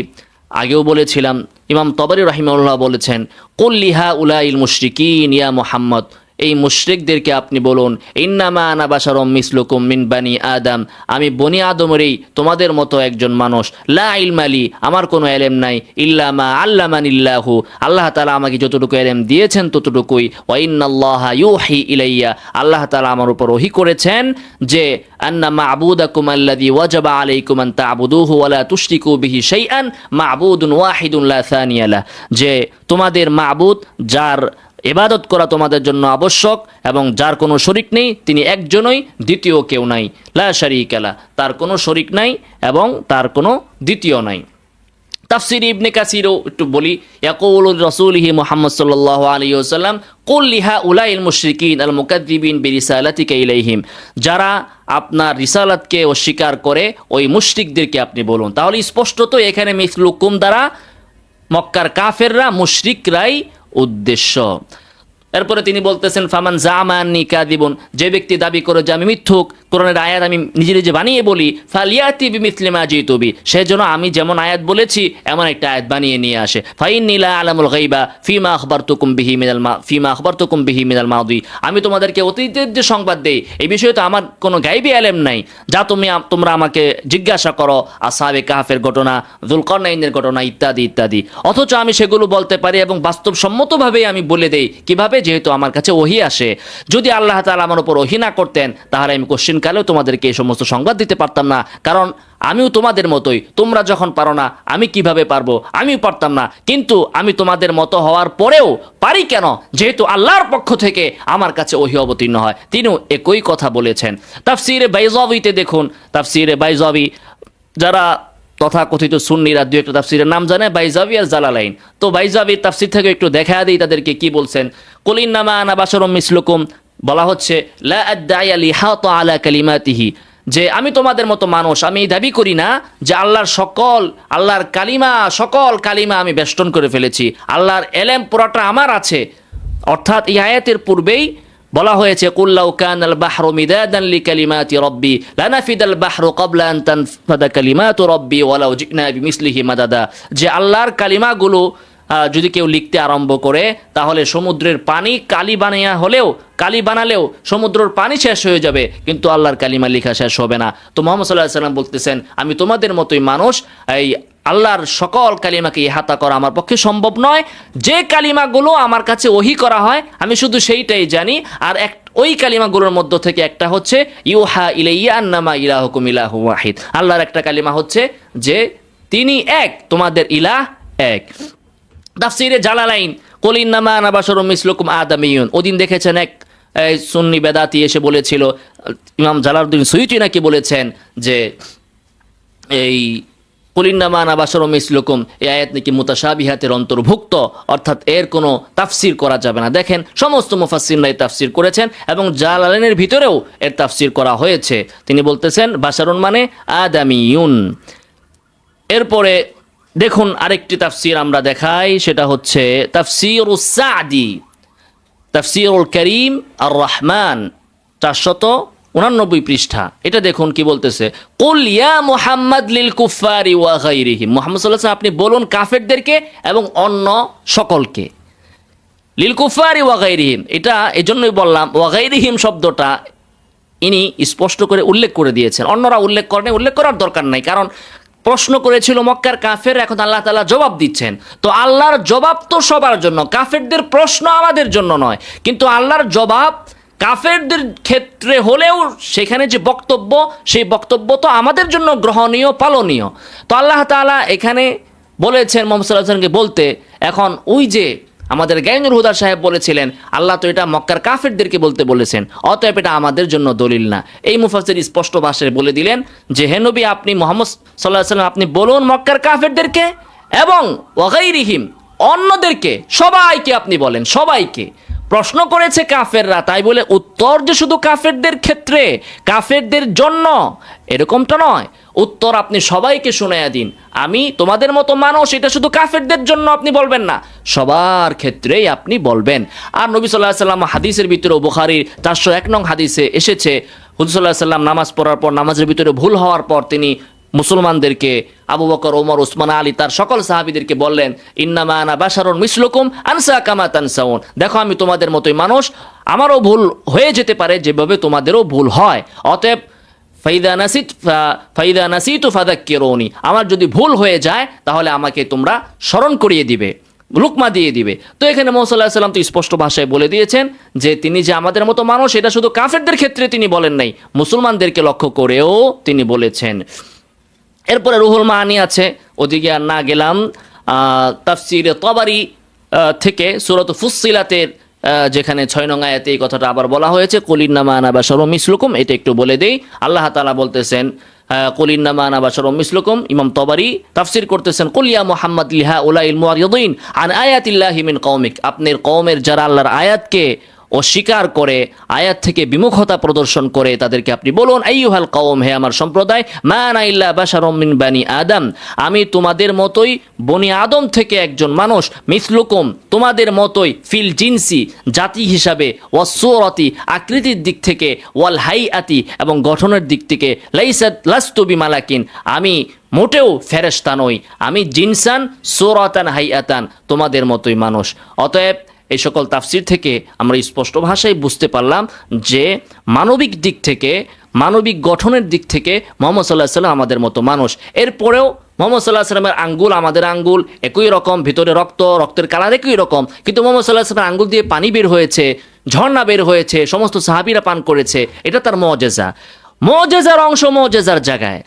A: আগেও বলেছিলাম, ইমাম তবারি রাহিমাহুল্লাহ বলেছেন, কুল লিহা উলাইল মুশরিকিন ইয়া মুহাম্মদ, এই মুশরিকদেরকে আপনি বলুন, ইন্নামা আনা বাশারুম মিসলুকুম মিন বানি আদম, আমি বনি আদমেরই তোমাদের মতো একজন মানুষ। লা ইলমালি, আমার কোনো এলেম নাই, ইল্লা মা আল্লামানিল্লাহু, আল্লাহ তাআলা আমাকে যতটুকু এলেম দিয়েছেন ততটুকুই। ওয়া ইন্নাল্লাহা ইউহি ইলাইয়া, আল্লাহ তাআলা আমার উপর ওহী করেছেন যে আন্না মা'বুদাকুম আল্লাযী ওয়াজাবা আলাইকুম আন তা'বুদুহু ওয়া লা তুশরিকু বিহি শাইআন মা'বুদুন ওয়াহিদুন লা সানিয়া লাহ, যে তোমাদের মা'বুদ, যার ইবাদত করা তোমাদের জন্য আবশ্যক এবং যার কোনো শরিক নেই, তিনি একজনই, দ্বিতীয় কেউ নাই। লা শারীকা লাহ, তার কোনো শরিক নাই এবং তার কোনো দ্বিতীয় নাই। তাফসির ইবনে কাসিরও একটু বলি, ইয়াকুলু রাসূলিহি মুহাম্মদ সাল্লাল্লাহু আলাইহি ওয়াসাল্লাম, কুল লিহা উলাইল মুশরিকিন আল মুকাদ্দিবিন বিরিসালাতিকা ইলাইহিম, যারা আপনার রিসালাতকে অস্বীকার করে ওই মুশরিকদেরকে আপনি বলুন। তাহলে স্পষ্টত এখানে মিসলুকুম দ্বারা মক্কার কাফেররা, মুশরিকরাই উদ্দেশ্য। এরপরে তিনি বলতেছেন, ফামান জামা আন্নী কাযিবুন, যে ব্যক্তি দাবি করে যে আমি মিথ্যুক, কোরআনের আয়াত আমি নিজে নিজে বানিয়ে বলি, ফালিয়াতি বিমিসলি মা জিতু বি, সেজন্য আমি যেমন আয়াত বলেছি এমন একটা আয়াত বানিয়ে নিয়ে আসে। ফাইন্নী লা আলামুল গায়বা ফিমা আখবারতুকুম বিহি মিনাল মাদি, আমি তোমাদেরকে অতীতের যে সংবাদ দেই এই বিষয়ে তো আমার কোনো গায়বী ইলম নাই, যা তোমরা আমাকে জিজ্ঞাসা করো আসহাবে কাহফের ঘটনা, যুলকারনাইনের ঘটনা ইত্যাদি ইত্যাদি, অথচ আমি সেগুলো বলতে পারি এবং বাস্তবসম্মতভাবেই আমি বলে দেই। কিভাবে? যেহেতু আমার কাছে ওহী আসে। যদি আল্লাহ তাআলা আমার উপর ওহী না করতেন তাহলে আমি কোশ্চিন কালেও তোমাদেরকে এই সমস্ত সংবাদ দিতে পারতাম না, কারণ আমিও তোমাদের মতোই। তোমরা যখন পারো না আমি কিভাবে পারবো? আমিও পারতাম না। কিন্তু আমি তোমাদের মতো হওয়ার পরেও পারি কেন? যেহেতু আল্লাহর পক্ষ থেকে আমার কাছে ওহী অবতীর্ণ হয়। তিনিও একই কথা বলেছেন। তাফসিরে বাইজাউইতে দেখুন, তাফসিরে বাইজাউই, যারা তথাকথিত সুন্নিরা দু একটা তাফসিরের নাম জানে, বাইজাউই আর জালালাইন, তো বাইজাউইর তাফসির থেকে একটু দেখা দিই তাদেরকে কি বলছেন। কুল ইন্নামা আনা বাশারুম মিসলুকুম, বলা হচ্ছে লা আদদাই লিহাতা আলা কালিমাতিহি, যে আমি তোমাদের মতো মানুষ, আমি দাবি করি না যে আল্লাহর সকল কালিমা আমি বেষ্টন করে ফেলেছি, আল্লাহর এলেম পুরোটা আমার আছে। অর্থাৎ এই আয়াতের পূর্বেই বলা হয়েছে, কুল লাউ কানাল বাহরু মিদাদান লিকালিমাতি রাব্বি লানাফিদাল বাহরু ক্বাবলা আন তানফাদা কালিমাতু রাব্বি ওয়ালাউ জিনা বিমিসলিহি মাদাদা, যে আল্লাহর কালিমাগুলো যদি কেউ লিখতে আরম্ভ করে তাহলে সমুদ্রের পানি কালি বানালেও সমুদ্রের পানি শেষ হয়ে যাবে, কিন্তু আল্লাহর কালিমা লেখা শেষ হবে না। তো মুহাম্মদ সাল্লাল্লাহু আলাইহি ওয়াসাল্লাম বলতেছেন, আমি তোমাদের মতোই মানুষ, এই আল্লাহর সকল কালিমাকে ইহাতা করা আমার পক্ষে সম্ভব নয়। যে কালিমাগুলো আমার কাছে ওহী করা হয় আমি শুধু সেইটাই জানি, আর ওই কালিমাগুলোর মধ্য থেকে একটা হচ্ছে ইউহা ইলাইয়া আন্নামা ইলাহুকুম ইলাহু ওয়াহিদ, আল্লাহর একটা কালিমা হচ্ছে যে তিনি এক, তোমাদের ইলাহ এক। তাফসিরে জালালাইন, কুল ইন্নামা আনা বাশারুম মিসলুকুম আদামিয়ুন, ওদিন দেখেছেন এক সুন্নি বেদাতি এসে বলেছিল, ইমাম জালালউদ্দিন সুয়ুতি নাকি বলেছেন যে এই কুল ইন্নামা আনা বাশারুম মিসলুকুম, এই আয়াত নাকি মুতাশাবিহাতের অন্তর্ভুক্ত, অর্থাৎ এর কোনো তাফসির করা যাবে না। দেখেন সমস্ত মুফাসসিররাই তাফসির করেছেন এবং জালালাইনের ভিতরেও এর তাফসির করা হয়েছে। তিনি বলতেছেন বাশারুন মানে আদামিয়ুন। এরপরে দেখুন আরেকটি তাফসির আমরা দেখাই, সেটা হচ্ছে তাফসিরুস সাদি, তাফসিরুল করিম আর রহমান, 489 পৃষ্ঠা। এটা দেখুন কি বলতেছে, কুল ইয়া মুহাম্মদ লিল কুফারি ওয়া গায়রিহিম, মুহাম্মদ সাল্লাল্লাহু আলাইহি ওয়াসাল্লাম আপনি বলুন কাফেরদেরকে এবং অন্য সকলকে। লিল কুফারি ওয়া গায়রিহিম, এটা এজন্যই বললাম, ওয়া গায়রিহিম শব্দটা ইনি স্পষ্ট করে উল্লেখ করে দিয়েছেন, অন্যরা উল্লেখ করেন, উল্লেখ করার দরকার নাই, কারণ প্রশ্ন করেছিল মক্কার কাফের, এখন আল্লাহ তাআলা জবাব দিচ্ছেন। তো আল্লাহর জবাব তো সবার জন্য, কাফেরদের প্রশ্ন আমাদের জন্য নয়, কিন্তু আল্লাহর জবাব কাফেরদের ক্ষেত্রে হলেও সেখানে যে বক্তব্য, সেই বক্তব্য তো আমাদের জন্য গ্রহণীয়, পালনীয়। তো আল্লাহ তাআলা এখানে বলেছেন মুহাম্মদ সাল্লাল্লাহু আলাইহি ওয়াসাল্লামকে বলতে। এখন ওই যে আমাদের গায়নুল হুদা সাহেব বলেছিলেন আল্লাহ তো এটা মক্কার কাফেরদেরকে বলতে বলেছেন, অতএব এটা আমাদের জন্য দলিল না। এই মুফাসসির স্পষ্ট ভাষায় বলে দিলেন যে হে নবী, আপনি মুহাম্মদ সাল্লাল্লাহু আলাইহি ওয়াসাল্লাম আপনি বলুন মক্কার কাফেরদেরকে এবং ওয়া গায়রিহিম অন্যদেরকে, সবাইকে আপনি বলেন, সবাইকে। প্রশ্ন করেছে কাফেররা, তাই বলে উত্তর যে শুধু কাফেরদের ক্ষেত্রে, কাফেরদের জন্য, এরকমটা নয়। উত্তর আপনি সবাইকে শোনায়া দিন। আমি তোমাদের মতো মানুষ, এটা শুধু কাফেরদের জন্য আপনি বলবেন না, সবার ক্ষেত্রেই আপনি বলবেন। আর নবী সাল্লাল্লাহু আলাইহি ওয়াসাল্লাম হাদিসের ভিতরে, বুখারীর 401 নং হাদিসে এসেছে, হুজুর সাল্লাল্লাহু আলাইহি ওয়াসাল্লাম নামাজ পড়ার পর, নামাজের ভিতরে ভুল হওয়ার পর তিনি মুসলমানদেরকে, আবু বকর, ওমর, উসমান, আলী, তার সকল সাহাবীদেরকে বললেন, ইন্নামা আনা বাশারুন মিসলুকুম আনসা কামা তানসাউন, দেখো আমি তোমাদের মতোই মানুষ, আমারও ভুল হয়ে যেতে পারে যেভাবে তোমাদেরও ভুল হয়, অতএব ফাইদা নাসিতু ফাযাক্কিরুনি, আমার যদি ভুল হয়ে যায় তাহলে আমাকে তোমরা স্মরণ করিয়ে দিবে, লুকমা দিয়ে দিবে। তো এখানে মুহাম্মদ সাল্লাল্লাহু আলাইহি ওয়াসাল্লাম তো স্পষ্ট ভাষায় বলে দিয়েছেন যে তিনি যে আমাদের মতো মানুষ, এটা শুধু কাফেরদের ক্ষেত্রে তিনি বলেন নাই, মুসলমানদেরকে লক্ষ্য করেও তিনি বলেছেন। এরপরে রুহুল মাআনি আছে, ওদিকে আর না গেলাম। তাফসিরে তাবারি থেকে সূরাত ফুসসিলাতের যেখানে 6 নং আয়াতে এই কথাটা আবার বলা হয়েছে, কুল ইন্নামা আনা বাশারুম মিসলুকুম, এটা একটু বলে দেই। আল্লাহ তাআলা বলতেছেন কুল ইন্নামা আনা বাশারুম মিসলুকুম, ইমাম তাবারি তাফসির করতেছেন, কুল ইয়া মুহাম্মদ লিহা উলাইল মুআরিদিন আন আয়াতিল্লাহি মিন কওমিক, আপনার কওমের যারা আল্লাহর আয়াতকে অস্বীকার করে, আয়াত থেকে বিমুখতা প্রদর্শন করে, তাদেরকে আপনি বলুন, আইয়ুহাল কওম, হে আমার সম্প্রদায়, মা আনা ইল্লা বাশারুম মিন বানি আদম, আমি তোমাদের মতোই বনি আদম থেকে একজন মানুষ, মিসলুকুম, তোমাদের মতোই, ফিল জিনসি, জাতি হিসাবে, ওয়াসসুরাতি, আকৃতির দিক থেকে, ওয়াল হাইআতি, এবং গঠনের দিক থেকে, লাস্তু বিমালাকিন, আমি মোটেও ফেরেশতা নই, আমি জিনসান সুরাতান হাইআতান, তোমাদের মতোই মানুষ। অতএব এই সকল তাফসির থেকে আমরা স্পষ্ট ভাষায় বুঝতে পারলাম যে মানবিক দিক থেকে, মানবিক গঠনের দিক থেকে মুহাম্মদ সাল্লাল্লাহু আলাইহি ওয়াসাল্লাম আমাদের মতো মানুষ। এরপরেও মুহাম্মদ সাল্লাল্লাহু আলাইহি ওয়াসাল্লামের আঙ্গুল আমাদের আঙ্গুল একই রকম, ভিতরে রক্ত, রক্তের কালার একই রকম, কিন্তু মুহাম্মদ সাল্লাল্লাহু আলাইহি ওয়াসাল্লামের আঙ্গুল দিয়ে পানি বের হয়েছে, ঝর্ণা বের হয়েছে, সমস্ত সাহাবীরা পান করেছে, এটা তার মুআজিজা। মুআজিজার অংশ মুআজিজার জায়গায়।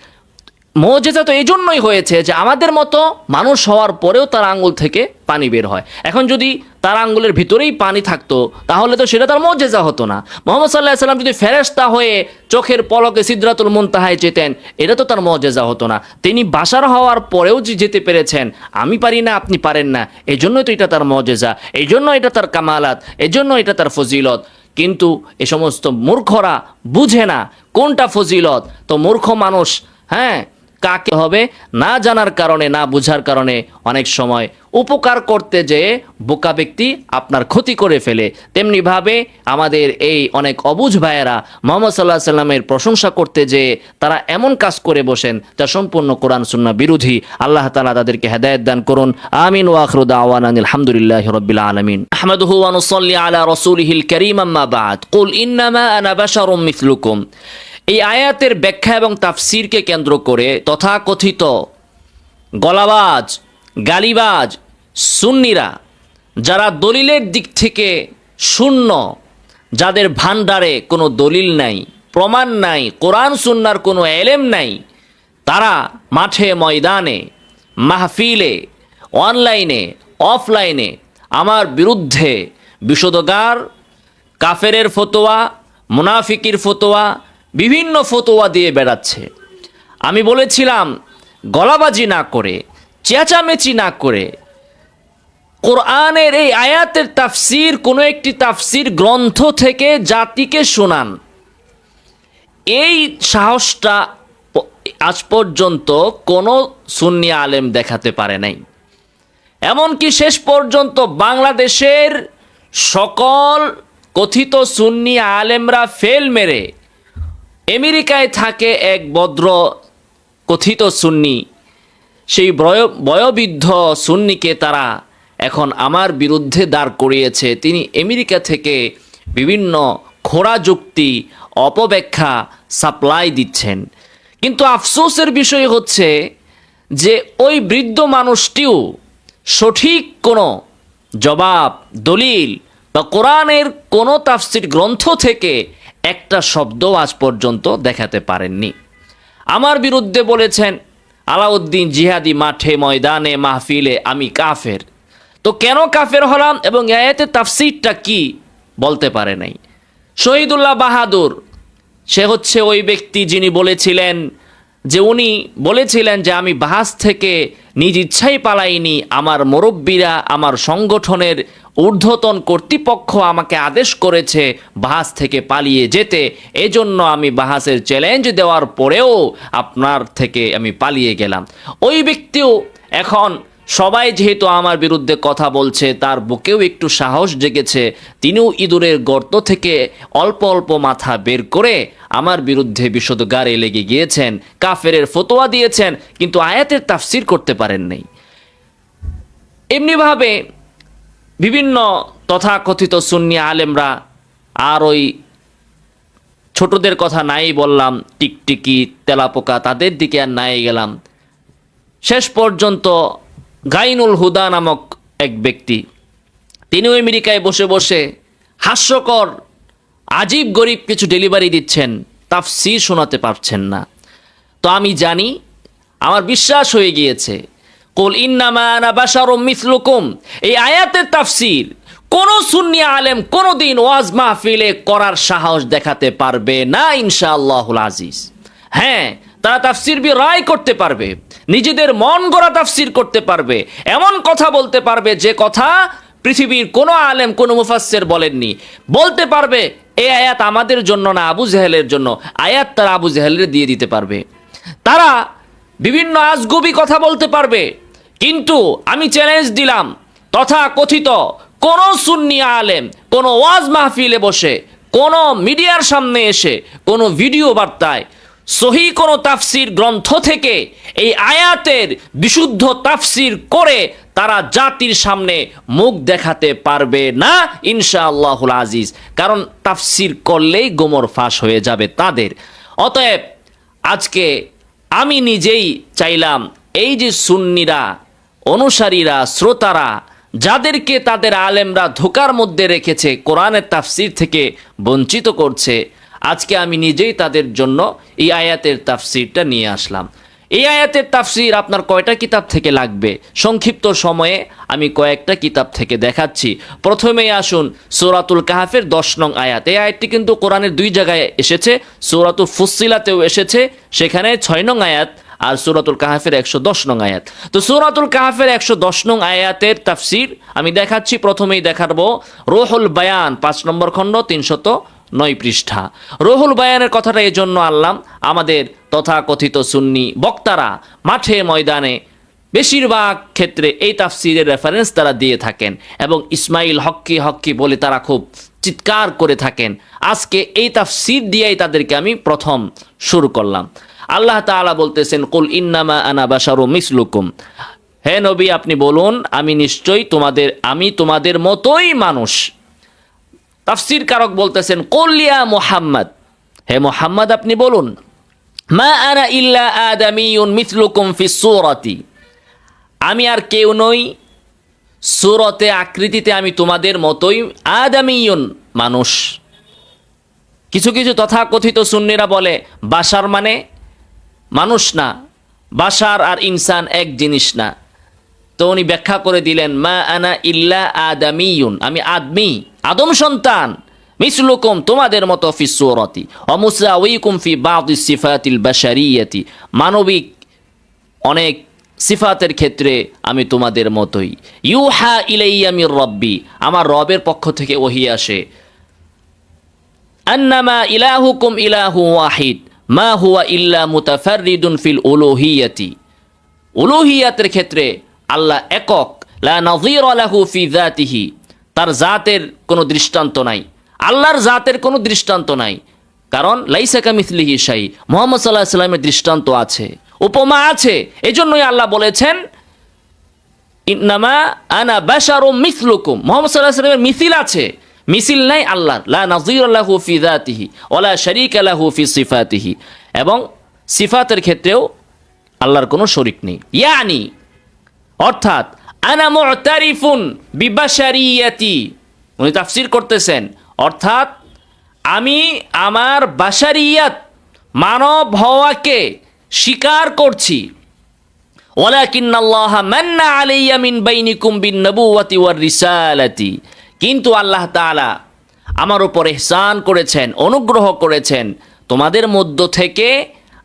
A: মুআজিজা তো এই জন্যই হয়েছে যে আমাদের মতো মানুষ হওয়ার পরেও তার আঙ্গুল থেকে পানি বের হয়। এখন যদি তার আঙ্গুলের ভিতরেই পানি থাকতো তাহলে তো সেটা তার মুআজিজা হতো না। মুহাম্মদ সাল্লাল্লাহু আলাইহি ওয়াসাল্লাম যদি ফেরেশতা হয়ে চোখের পলকে সিদরাতুল মুনতাহায় যেতেন, এটা তো তার মুআজিজা হতো না। তিনি বাশার হওয়ার পরেও যে যেতে পেরেছেন, আমি পারি না, আপনি পারেন না, এই জন্যই তো এটা তার মুআজিজা, এই জন্য এটা তার কামালাত, এই জন্য এটা তার ফজিলত। কিন্তু এ সমস্ত মূর্খরা বুঝে না কোনটা ফজিলত। তো মূর্খ মানুষ, হ্যাঁ, কাকে হবে না জানার কারণে, না বুঝার কারণে অনেক সময় উপকার করতে যেয়ে বোকা ব্যক্তি আপনার ক্ষতি করে ফেলে। তেমনিভাবে আমাদের এই অনেক অবুঝ ভাইয়েরা মুহাম্মদ সাল্লাল্লাহু আলাইহি ওয়াসাল্লামের প্রশংসা করতে যেয়ে তারা এমন কাজ করে বসেন যা সম্পূর্ণ কোরআন সুন্নাহ বিরোধী। আল্লাহ তাআলা তাদেরকে হেদায়েত দান করুন। আমিন ওয়া আখিরু দাওয়ানা আলহামদুলিল্লাহি রাব্বিল আলামিন। আহমাদুহু ওয়া নুসাল্লি আলা রাসূলিহিল কারীম, আম্মা বা'দ, কুল ইন্নামা আনা বাশারুম মিসলুকুম। এই আয়াতের ব্যাখ্যা এবং তাফসিরকে কেন্দ্র করে তথাকথিত গলাবাজ, গালিবাজ সুন্নিরা, যারা দলিলের দিক থেকে শূন্য, যাদের ভান্ডারে কোনো দলিল নাই, প্রমাণ নাই, কোরআন সুন্নাহর কোনো এলেম নাই, তারা মাঠে ময়দানে, মাহফিলে, অনলাইনে, অফলাইনে আমার বিরুদ্ধে বিষোদগার, কাফেরের ফতোয়া, মুনাফিকির ফতোয়া, বিভিন্ন ফতোয়া দিয়ে বেড়াচ্ছে। আমি বলেছিলাম গলাবাজি না করে, চেঁচামেচি না করে, কোরআনের এই আয়াতের তাফসির কোনো একটি তাফসির গ্রন্থ থেকে জাতিকে শোনান। এই সাহসটা আজ পর্যন্ত কোনো সুন্নি আলেম দেখাতে পারে নাই। এমনকি শেষ পর্যন্ত বাংলাদেশের সকল কথিত সুন্নি আলেমরা ফেল মেরে আমেরিকায় থাকে এক ভদ্র কথিত সুন্নি, সেই বয়োবৃদ্ধ সুন্নিকে তারা এখন আমার বিরুদ্ধে দাঁড় করিয়েছে। তিনি আমেরিকা থেকে বিভিন্ন খোঁড়া যুক্তি, অপব্যাখ্যা সাপ্লাই দিচ্ছেন। কিন্তু আফসোসের বিষয় হচ্ছে যে ওই বৃদ্ধ মানুষটিও সঠিক কোনো জবাব, দলিল বা কোরআনের কোনো তাফসির গ্রন্থ থেকে একটা শব্দ আজ পর্যন্ত দেখাতে পারেননি। আমার বিরুদ্ধে বলেছেন আলাউদ্দিন জিহাদি মাঠে ময়দানে মাহফিলে আমি কাফের। তো কেন কাফের হলাম এবং আয়াতের তাফসিরটা কি বলতে পারে নাই। শহীদুল্লাহ বাহাদুর, সে হচ্ছে ওই ব্যক্তি যিনি বলেছিলেন যে উনি বলেছিলেন যে আমি বাহাস থেকে নিজ ইচ্ছাই পালাইনি, আমার মুরব্বীরা, আমার সংগঠনের ঊর্ধ্বতন কর্তৃপক্ষ আমাকে আদেশ করেছে বাহাস থেকে পালিয়ে যেতে, এজন্য আমি বাহাসের চ্যালেঞ্জ দেওয়ার পরেও আপনার থেকে আমি পালিয়ে গেলাম। ওই ব্যক্তিও এখন সবাই যেহেতু আমার বিরুদ্ধে কথা বলছে, তার বুকেও একটু সাহস জেগেছে, তিনিও ইঁদুরের গর্ত থেকে অল্প অল্প মাথা বের করে আমার বিরুদ্ধে বিষোদগারে লেগে গিয়েছেন, কাফেরের ফতোয়া দিয়েছেন, কিন্তু আয়াতের তাফসির করতে পারেন নাই। এমনিভাবে বিভিন্ন তথাকথিত সুন্নি আলেমরা, আর ওই ছোটদের কথা নাই বললাম, টিকটিকি তেলাপোকা, তাদের দিকে আর নাই গেলাম। শেষ পর্যন্ত গাইনুল হুদা নামক এক ব্যক্তি, তিনিও আমেরিকায় বসে বসে হাস্যকর আজীব গরিব কিছু ডেলিভারি দিচ্ছেন, তাফসির শোনাতে পারছেন না। তো আমি জানি, আমার বিশ্বাস হয়ে গিয়েছে, কুল ইন্নামা আনা বাশারুম মিসলুকুম, এই আয়াতের তাফসির কোন সুন্নি আলেম কোনদিন ওয়াজ মাহফিলে করার সাহস দেখাতে পারবে না ইনশাআল্লাহুল আজিজ। হ্যাঁ, তারা তাফসির বি রায় করতে পারবে, নিজেদের মন গড়া তাফসির করতে পারবে, এমন কথা বলতে পারবে যে কথা পৃথিবীর কোনো আলেম কোনো মুফাসসির বলেননি। বলতে পারবে এই আয়াত আমাদের জন্য না, আবু জেহেলের জন্য, আয়াত তারা আবু জেহেলের দিয়ে দিতে পারবে। তারা বিভিন্ন আজগুবি কথা বলতে পারবে, কিন্তু আমি চ্যালেঞ্জ দিলাম, তথা কথিত কোন সুন্নি আলেম কোন ওয়াজ মাহফিলে বসে, কোন মিডিয়ার সামনে এসে, কোন ভিডিও বার্তায় সহি কোন তাফসির গ্রন্থ থেকে এই আয়াতের বিশুদ্ধ তাফসির করে তারা জাতির সামনে মুখ দেখাতে পারবে না ইনশাআল্লাহুল আজিজ। কারণ তাফসির করলেই গোমর ফাঁস হয়ে যাবে তাদের। অতএব আজকে আমি নিজেই চাইলাম, এই যে সুন্নিরা, অনুসারীরা, শ্রোতারা, যাদেরকে তাদের আলেমরা ধোকার মধ্যে রেখেছে, কোরআনের তাফসির থেকে বঞ্চিত করছে, আজকে আমি নিজেই তাদের জন্য এই আয়াতের তাফসিরটা নিয়ে আসলাম। এই আয়াতের তাফসির আপনার কয়টা কিতাব থেকে লাগবে? সংক্ষিপ্ত সময়ে আমি কয়েকটা কিতাব থেকে দেখাচ্ছি। প্রথমেই আসুন সূরাতুল কাহাফের 10 নং আয়াত। এই আয়াতটি কিন্তু কোরআনের 2 জায়গায় এসেছে, সূরাতুল ফুসসিলাতেও এসেছে, সেখানে 6 নং আয়াত, আর সূরাতুল কাহাফের 110 নং আয়াত। তো সূরাতুল কাহাফের 110 নং আয়াতের তাফসির আমি দেখাচ্ছি। প্রথমেই দেখাবো রুহুল বায়ান 5 নম্বর খণ্ড 309 পৃষ্ঠা। রুহুল বায়ানের কথাটা এই জন্য আনলাম, আমাদের তথাকথিত সুন্নি বক্তারা মাঠে ময়দানে বেশিরভাগ ক্ষেত্রে এই তাফসিরের রেফারেন্স তারা দিয়ে থাকেন, এবং ইসমাইল হক্কি হক্কি বলে তারা খুব চিৎকার করে থাকেন। আজকে এই তাফসির দিয়েই তাদেরকে আমি প্রথম শুরু করলাম। আল্লাহ তাআলা বলতেছেন, কুল ইন্নামা আনা বাশারুম মিসলুকুম, হে নবী আপনি বলুন, আমি তোমাদের মতোই মানুষ। তাফসির কারক বলতেছেন, কুল ইয়া মুহাম্মদ, হে মুহাম্মদ আপনি বলুন, মা আনা ইল্লা আদামিয়ুন মিসলুকুম ফিস সূরাতি, আমি আর কেউ নই, সূরতে আকৃতিতে আমি তোমাদের মতোই আদামিয়ুন, মানুষ। কিছু কিছু তথাকথিত সুন্নিরা বলে বাশার মানে মানুষ না, বাশার আর ইনসান এক জিনিস না। তো উনি ব্যাখ্যা করে দিলেন, মা আনা ইল্লা আদামিয়ুন, আমি আদমি, আদম সন্তান, মিসলুকুম তোমাদের মতো ফিস সূরাতি ওয়া মুসাউইকুম ফি বা'দিস সিফাতিল বাশারিয়াতি, মানবিক অনেক সিফাতের ক্ষেত্রে আমি তোমাদের মতোই। ইউহা ইলাইয়া মির রাব্বি, আমার রবের পক্ষ থেকে ওহী আসে। আন্নামা ইলাহুকুম ইলাহু ওয়াহিদ মা হুয়া ইল্লা মুতাফাররিদুন ফিল উলুহিয়াতি, উলুহিয়াতের ক্ষেত্রে আল্লাহ একক, লা নাযীরা লাহু ফি যাতিহি, তার জাতের কোনো দৃষ্টান্ত নাই, আল্লাহর জাতের কোনো দৃষ্টান্ত নাই। কারণ লাইসা কামিসলিহি শাই, মুহাম্মদ সাল্লাল্লাহু আলাইহি ওয়াসাল্লামের দৃষ্টান্ত আছে, উপমা আছে। এজন্যই আল্লাহ বলেছেন, ইন্নামা আনা বাশারুম মিসলুকুম, মুহাম্মদ সাল্লাল্লাহু আলাইহি ওয়াসাল্লামের মিছিল আছে, মিছিল নাই আল্লাহর, লা নাযীরা লাহু ফি যাতিহি ওয়ালা শারীকা লাহু ফি সিফাতিহি, এবং সিফাতের ক্ষেত্রেও আল্লাহর কোনো শরীক নেই। ইয়ানি অর্থাৎ আনা মু'তারিফুন বিবাশারিয়াতি, উনি তাফসীর করতেছেন, অর্থাৎ আমি আমার বাশারিয়াত, মানব হওয়াকে স্বীকার করছি। ওয়ালাকিন্নাল্লাহা মান্না আলাইয়া মিন বাইনিকুম বিন নবুওয়াতি ওয়ার রিসালাতি, কিন্তু আল্লাহ তাআলা আমার উপর ইহসান করেছেন, অনুগ্রহ করেছেন, তোমাদের মধ্য থেকে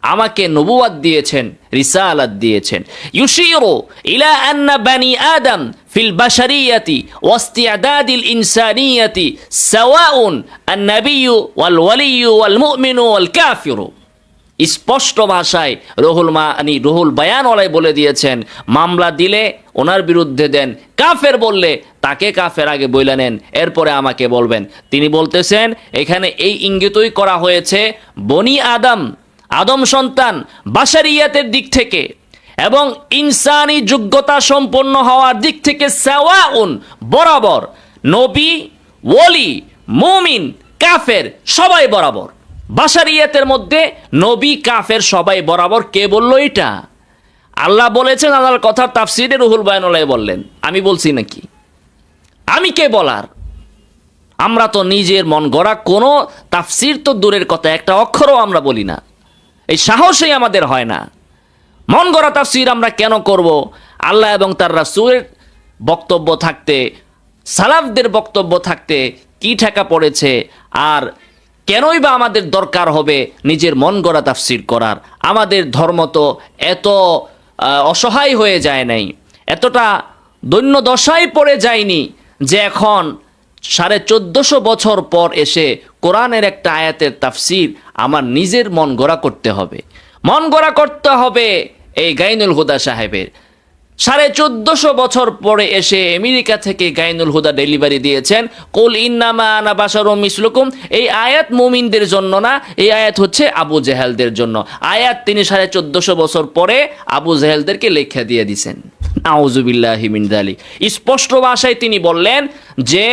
A: আমাকে নবুয়াত দিয়েছেন, রিসালাত দিয়েছেন। ইউশিরু ইলা আন্না বানি আদম ফিল বাশারিয়াতি ওয়াস্তিআদাদিল ইনসানিয়াতি সাওয়াউন আন-নাবিয়্যু ওয়াল ওয়ালিয়্যু ওয়াল মুমিনু ওয়াল কাফিরু। স্পষ্ট ভাষায় রুহুল বায়ানওয়ালাই বলে দিয়েছেন, মামলা দিলে ওনার বিরুদ্ধে দেন, কাফের বললে তাকে কাফের আগে বইলা নেন, এরপরে আমাকে বলবেন। তিনি বলতেছেন এখানে এই ইঙ্গিতই করা হয়েছে বনি আদম সন্তান বাশারিয়াতের দিক থেকে এবং ইনসানি যোগ্যতা সম্পন্ন হওয়ার দিক থেকে সাওয়াউন বরাবর, নবী, ওলি, মুমিন, কাফের সবাই বরাবর। বাশারিয়াতের মধ্যে নবী, কাফের সবাই বরাবর। কে বলল এটা? আল্লাহ বলেছেন, আল্লাহর কথার তাফসীরে রুহুল বায়ানওয়ালাই বললেন, আমি বলছি নাকি? আমি কে বলার? আমরা তো নিজের মন গড়া কোনো তাফসীর তো দূরের কথা, একটা অক্ষরও আমরা বলি না, এই সাহসই আমাদের হয় না। মন গড়া তাফসীর আমরা কেন করব? আল্লাহ এবং তার রাসূলের বক্তব্য থাকতে, সালাফদের বক্তব্য থাকতে কি ঠেকা পড়েছে? আর কেনই বা আমাদের দরকার হবে নিজের মন গড়া তাফসীর করার? আমাদের ধর্ম তো এত অসহায় হয়ে যায় নাই, এতটা দৈন্য দশায় পড়ে যায়নি যে এখন 1450 বছর পর এসে কোরআনের একটা আয়াতের তাফসীর আমার নিজের মন গড়া করতে হবে। মন গড়া করতে হবে এই গাইনুল হুদা সাহেবের। 1450 বছর পরে এসে আমেরিকা থেকে গাইনুল হুদা ডেলিভারি দিয়েছেন, কুল ইন্নামা আনা বাশারুম মিসলুকুম। এই আয়াত মুমিনদের জন্য না, এই আয়াত হচ্ছে আবু জেহেলদের জন্য। আয়াত তিনি 1450 বছর পরে আবু জেহেলদেরকে লেখা দিয়ে দিয়েছেন। আউযুবিল্লাহি মিন যালিক। স্পষ্ট ভাষায় তিনি বললেন যে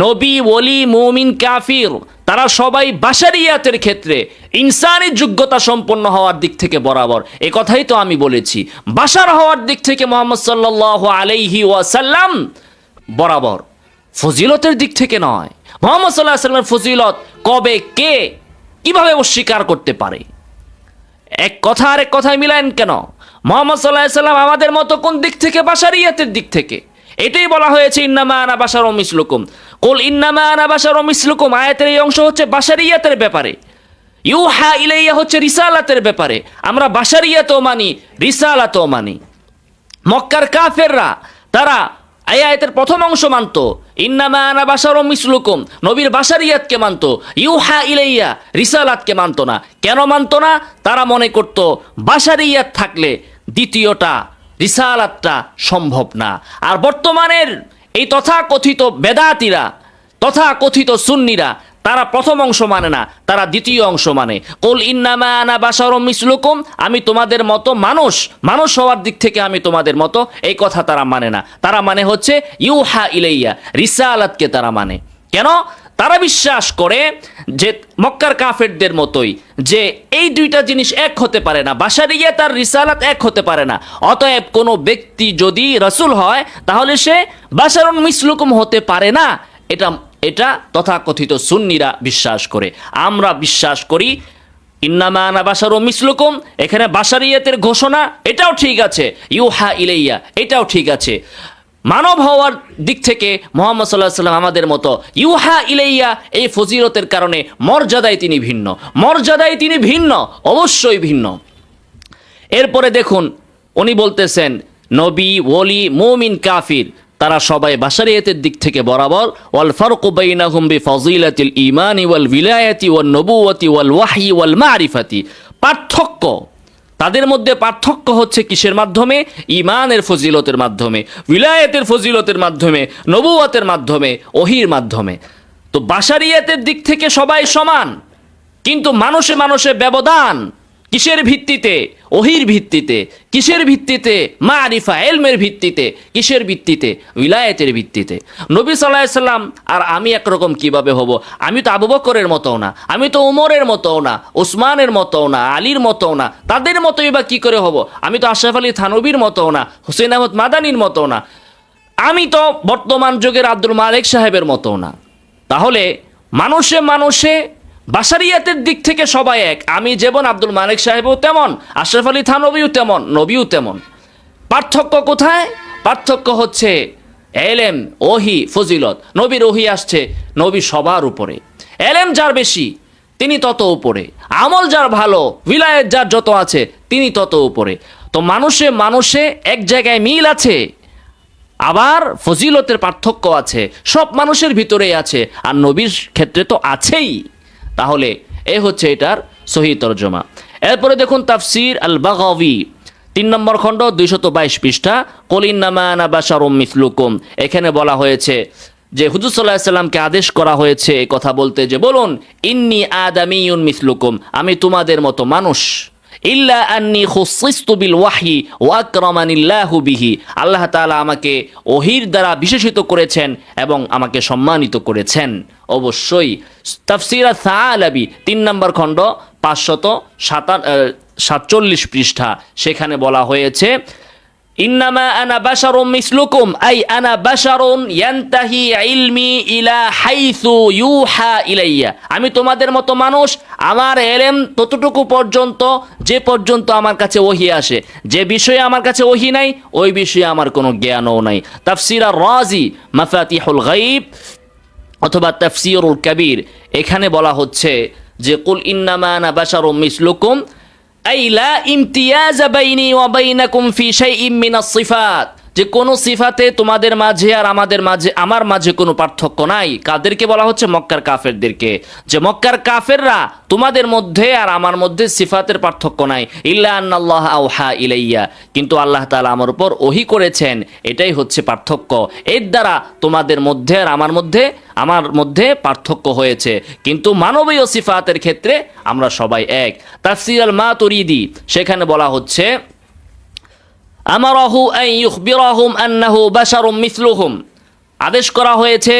A: নবী, ওলি, মুমিন, কাফির তারা সবাই বাশারিয়াতের ক্ষেত্রে ইনসানি যোগ্যতা সম্পন্ন হওয়ার দিক থেকে বরাবর। এই কথাই তো আমি বলেছি, বাশার হওয়ার দিক থেকে মুহাম্মদ সাল্লাল্লাহু আলাইহি ওয়াসাল্লাম বরাবর, ফজিলতের দিক থেকে নয়। মুহাম্মদ সাল্লাল্লাহু আলাইহি ওয়াসাল্লামের ফজিলত কবে কে কিভাবে অস্বীকার করতে পারে? এক কথা আর এক কথায় মিলায়েন কেন? মুহাম্মদ সাল্লাল্লাহু আলাইহি ওয়াসাল্লাম আমাদের মতো কোন দিক থেকে? বাশারিয়াতের দিক থেকে। এটাই বলা হয়েছে ইন্নামা আনা বাশারুম মিসলুকুম। কুল ইন্নামা আনা বাশারুম মিসলুকুম আয়াতের এই অংশ হচ্ছে বাশারিয়াতের ব্যাপারে, ইউহা ইলাইয়া হচ্ছে রিসালাতের ব্যাপারে। আমরা বাশারিয়াতও মানি, রিসালাতও মানি। মক্কার কাফেররা তারা এই আয়াতের প্রথম অংশ মানতো, ইন্নামা আনা বাশারুম মিসলুকুম, নবীর বাশারিয়াতকে মানতো, ইউহা ইলাইয়া রিসালাতকে মানতো না। কেন মানতো না? তারা মনে করত বাশারিয়াত থাকলে দ্বিতীয়টা রিসালাতটা সম্ভব না। আর বর্তমানের এই তথাকথিত বেদাতিরা, তথাকথিত সুন্নিরা, তারা প্রথম অংশ মানে না, তারা দ্বিতীয় অংশ মানে। কুল ইন্নামা আনা বাশারুম মিসলুকুম, আমি তোমাদের মতো মানুষ হওয়ার দিক থেকে আমি তোমাদের মতো, এই কথা তারা মানে না। তারা মানে হচ্ছে ইউহা ইলাইয়া, রিসালাতকে তারা মানে। কেন? তারা বিশ্বাস করে যে মক্কার কাফেরদের মতোই যে এই দুইটা জিনিস এক হতে পারে না, বাশারিয়াত আর রিসালাত এক হতে পারে না। অতএব কোনো ব্যক্তি যদি রাসূল হয় তাহলে সে বাশারুন মিসলুকুম হতে পারে না। এটা তথাকথিত সুন্নিরা বিশ্বাস করে। আমরা বিশ্বাস করি ইন্নামা আনা বাশারুম মিসলুকুম, এখানে বাশারিয়াতের ঘোষণা, এটাও ঠিক আছে। ইউহা ইলাইয়া, এটাও ঠিক আছে। মানব হওয়ার দিক থেকে মুহাম্মদ সাল্লাল্লাহু আলাইহি ওয়াসাল্লাম আমাদের মতো। ইউহা ইলাইয়া এই ফজিলতের কারণে মর্যাদায় তিনি ভিন্ন, মর্যাদায় তিনি ভিন্ন, অবশ্যই ভিন্ন। এরপরে দেখুন উনি বলতেছেন নবী, ওলি, মুমিন, কাফির তারা সবাই বাশারিয়াতের দিক থেকে বরাবর। ওয়াল ফারকু বাইনাহুম বিফাজিলাতিল ঈমানি ওয়াল ভিলায়াতি ওয়ান নবুওয়াতি ওয়াল ওয়াহয়ি ওয়াল মারিফাতি। পার্থক্য, তাদের মধ্যে পার্থক্য হচ্ছে কিসের মাধ্যমে? ঈমানের ফজিলতের মাধ্যমে, ভিলায়াতের ফজিলতের মাধ্যমে, নবুওয়াতের মাধ্যমে, ওহীর মাধ্যমে। তো বাশারিয়াতের দিক থেকে সবাই সমান, কিন্তু মানুষে মানুষে ব্যবধান। কিসের ভিত্তিতে? ওহীর ভিত্তিতে। কিসের ভিত্তিতে? মারিফা, ইলমের ভিত্তিতে। কিসের ভিত্তিতে? ভিলায়াতের ভিত্তিতে। নবী সাল্লাল্লাহু আলাইহি সাল্লাম আর আমি একরকম কিভাবে হব? আমি তো আবু বকরের মতোও না, আমি তো উমরের মতোও না, ওসমানের মতোও না, আলীর মতোও না, তাদের মতোই বা কি করে হব? আমি তো আশরাফ আলী থানভীর মতোও না, হুসেইন আহমদ মাদানির মতোও না, আমি তো বর্তমান যুগের আব্দুল মালিক সাহেবের মতোও না। তাহলে মানুষে মানুষে বাশারিয়াতের দিক থেকে সবাই এক। আমি যেমন, আব্দুল মালিক সাহেবও তেমন, আশরাফ আলী থানভীও তেমন, নবীও তেমন। পার্থক্য কোথায়? পার্থক্য হচ্ছে এলেম, ওহী, ফজিলত। নবীর ওহী আসছে, নবী সবার উপরে। এলেম যার বেশি, তিনি তত উপরে। আমল যার ভালো, উলায়াত যার যত আছে, তিনি তত উপরে। তো মানুষে মানুষে এক জায়গায় মিল আছে, আবার ফজিলতের পার্থক্য আছে, সব মানুষের ভিতরেই আছে, আর নবীর ক্ষেত্রে তো আছেই। তাহলে এ হচ্ছে এটার সহি তরজমা। এরপরে দেখুন তাফসির আল বাগাবি 3 নম্বর খণ্ড 222 পৃষ্ঠা, কুল ইন্নামা আনা বাশারুম মিসলুকুম। এখানে বলা হয়েছে যে হুজুর সাল্লাল্লাহু আলাইহি সাল্লামকে আদেশ করা হয়েছে এই কথা বলতে, যে বলুন ইন্নী আদামিয়ুন মিসলুকুম, আমি তোমাদের মতো মানুষ। ইল্লা আন্নী খুসিসতু বিল ওয়াহয়ি ওয়া আকরামানিল্লাহু বিহি, আল্লাহ তাআলা আমাকে ওহীর দ্বারা বিশেষিত করেছেন এবং আমাকে সম্মানিত করেছেন। অবশ্যই তাফসীর আস-সাআলাবী 3 নম্বর খণ্ড 547 পৃষ্ঠা, সেখানে বলা হয়েছে ইন্নামা আনা বাশারুম মিসলুকুম, আই আনা বাশারুন ইয়ানতাহি ইলমি ইলা হাইসু ইউহা ইলাইয়া, আমি তোমাদের মতো মানুষ, আমার ইলম ততটুকু পর্যন্ত যে পর্যন্ত আমার কাছে ওহী আসে, যে বিষয়ে আমার কাছে ওহী নাই ওই বিষয়ে আমার কোনো জ্ঞানও নাই। তাফসীর আর-রাজি মাফাতিহুল গায়ব অথবা তাফসীরুল কাবীর, এখানে বলা হচ্ছে যে কুল ইন্নামা আনা বাশারুম মিসলুকুম আই লা ইমতিয়াজ বাইনি ওয়া বাইনাকুম ফি শাইইম মিনাস সিফাত, যে কোনো সিফাতে তোমাদের মাঝে আর আমাদের মাঝে, আমার মাঝে কোনো পার্থক্য নাই। কাদেরকে বলা হচ্ছে? মক্কার কাফেরদেরকে, যে মক্কার কাফেররা তোমাদের মধ্যে আর আমার মধ্যে সিফাতের পার্থক্য নাই। ইল্লা আন্নাল্লাহ আওহা ইলাইয়া, কিন্তু আল্লাহ তাআলা আমার উপর ওহী করেছেন, এটাই হচ্ছে পার্থক্য। এর দ্বারা তোমাদের মধ্যে আর আমার মধ্যে পার্থক্য হয়েছে, কিন্তু মানবীয় সিফাতের ক্ষেত্রে আমরা সবাই এক। তাফসীর আল মাতুরিদি, সেখানে বলা হচ্ছে আমারাহু আন ইখবিরাহুম আন্নাহু বাশারুম মিসলুহুম, আদেশ করা হয়েছে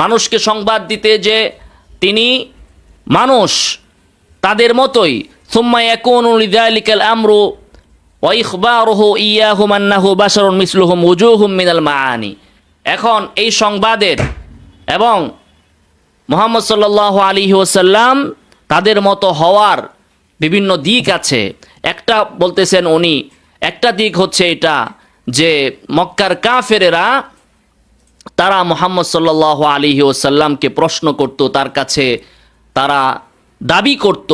A: মানুষকে সংবাদ দিতে যে তিনি মানুষ তাদের মতোই। সুম্মা ইয়াকুনু লিযালিকাল আমরু ওয়া ইখবারুহু ইয়াহুম আন্নাহু বাশারুন মিসলুহুম ওয়ুজুহুম মিনাল মাআনি। এখন এই সংবাদের এবং মুহাম্মদ সাল্লাল্লাহু আলাইহি ওয়াসাল্লাম তাদের মতো হওয়ার বিভিন্ন দিক আছে। একটা বলতেছেন উনি, একটা দিক হচ্ছে এটা যে মক্কার কাফেরেরা তারা মুহাম্মদ সাল্লাল্লাহু আলাইহি ওয়াসাল্লামকে প্রশ্ন করত, তার কাছে তারা দাবি করত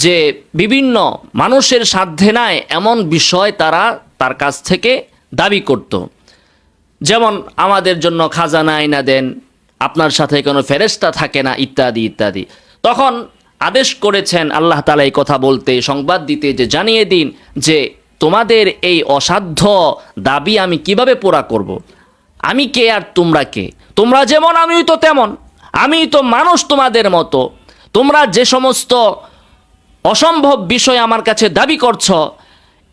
A: যে বিভিন্ন মানুষের সাধ্যে নাই এমন বিষয় তারা তার কাছ থেকে দাবি করত, যেমন আমাদের জন্য খাজানা আইনা দেন, আপনার সাথে কোনো ফেরেশতা থাকে না, ইত্যাদি ইত্যাদি। তখন আদেশ করেছেন আল্লাহ তাআলা এই কথা বলতে, সংবাদ দিতে, যে জানিয়ে দিন যে তোমাদের এই অসাধ্য দাবি আমি কিভাবে পুরা করব? আমি কে আর তোমরা কে? তোমরা যেমন আমিও তো তেমন, আমি তো মানুষ তোমাদের মতো। তোমরা যে সমস্ত অসম্ভব বিষয় আমার কাছে দাবি করছ,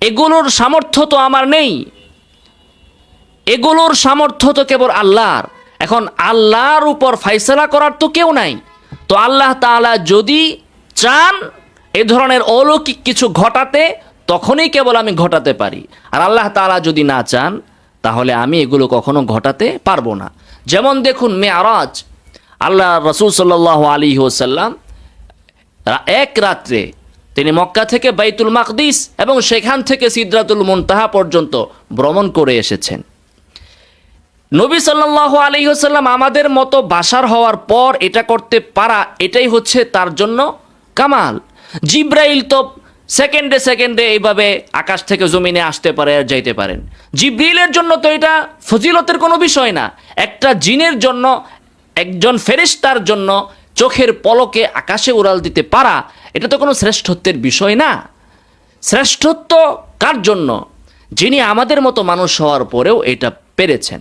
A: এগুলোর সামর্থ্য তো আমার নেই, এগুলোর সামর্থ্য তো কেবল আল্লাহর। এখন আল্লাহর উপর ফায়সালা করার তো কেউ নাই। তো আল্লাহ তাআলা যদি চান এ ধরনের অলৌকিক কিছু ঘটাতে, তখনই কেবল আমি ঘটাতে পারি। আর আল্লাহ তাআলা যদি না চান, তাহলে আমি এগুলো কখনো ঘটাতে পারবো না। যেমন দেখুন মেরাজ, আল্লাহ রাসূল সাল্লাল্লাহু আলাইহি ওয়াসাল্লাম এক রাত্রে তিনি মক্কা থেকে বাইতুল মাকদিস এবং সেখান থেকে সিদরাতুল মুনতাহা পর্যন্ত ভ্রমণ করে এসেছেন। নবী সাল্লাল্লাহু আলাইহি ওয়াসাল্লাম আমাদের মতো বাশার হওয়ার পর এটা করতে পারা, এটাই হচ্ছে তার জন্য কামাল। জিব্রাইল তো সেকেন্ডে সেকেন্ডে এইভাবে আকাশ থেকে জমিনে আসতে পারে আর যাইতে পারেন। জিব্রিলের জন্য তো এটা ফজিলতের কোনো বিষয় না। একটা জিনের জন্য, একজন ফেরেশতার জন্য চোখের পলকে আকাশে উড়াল দিতে পারা, এটা তো কোনো শ্রেষ্ঠত্বের বিষয় না। শ্রেষ্ঠত্ব কার জন্য? যিনি আমাদের মতো মানুষ হওয়ার পরেও এটা পেরেছেন।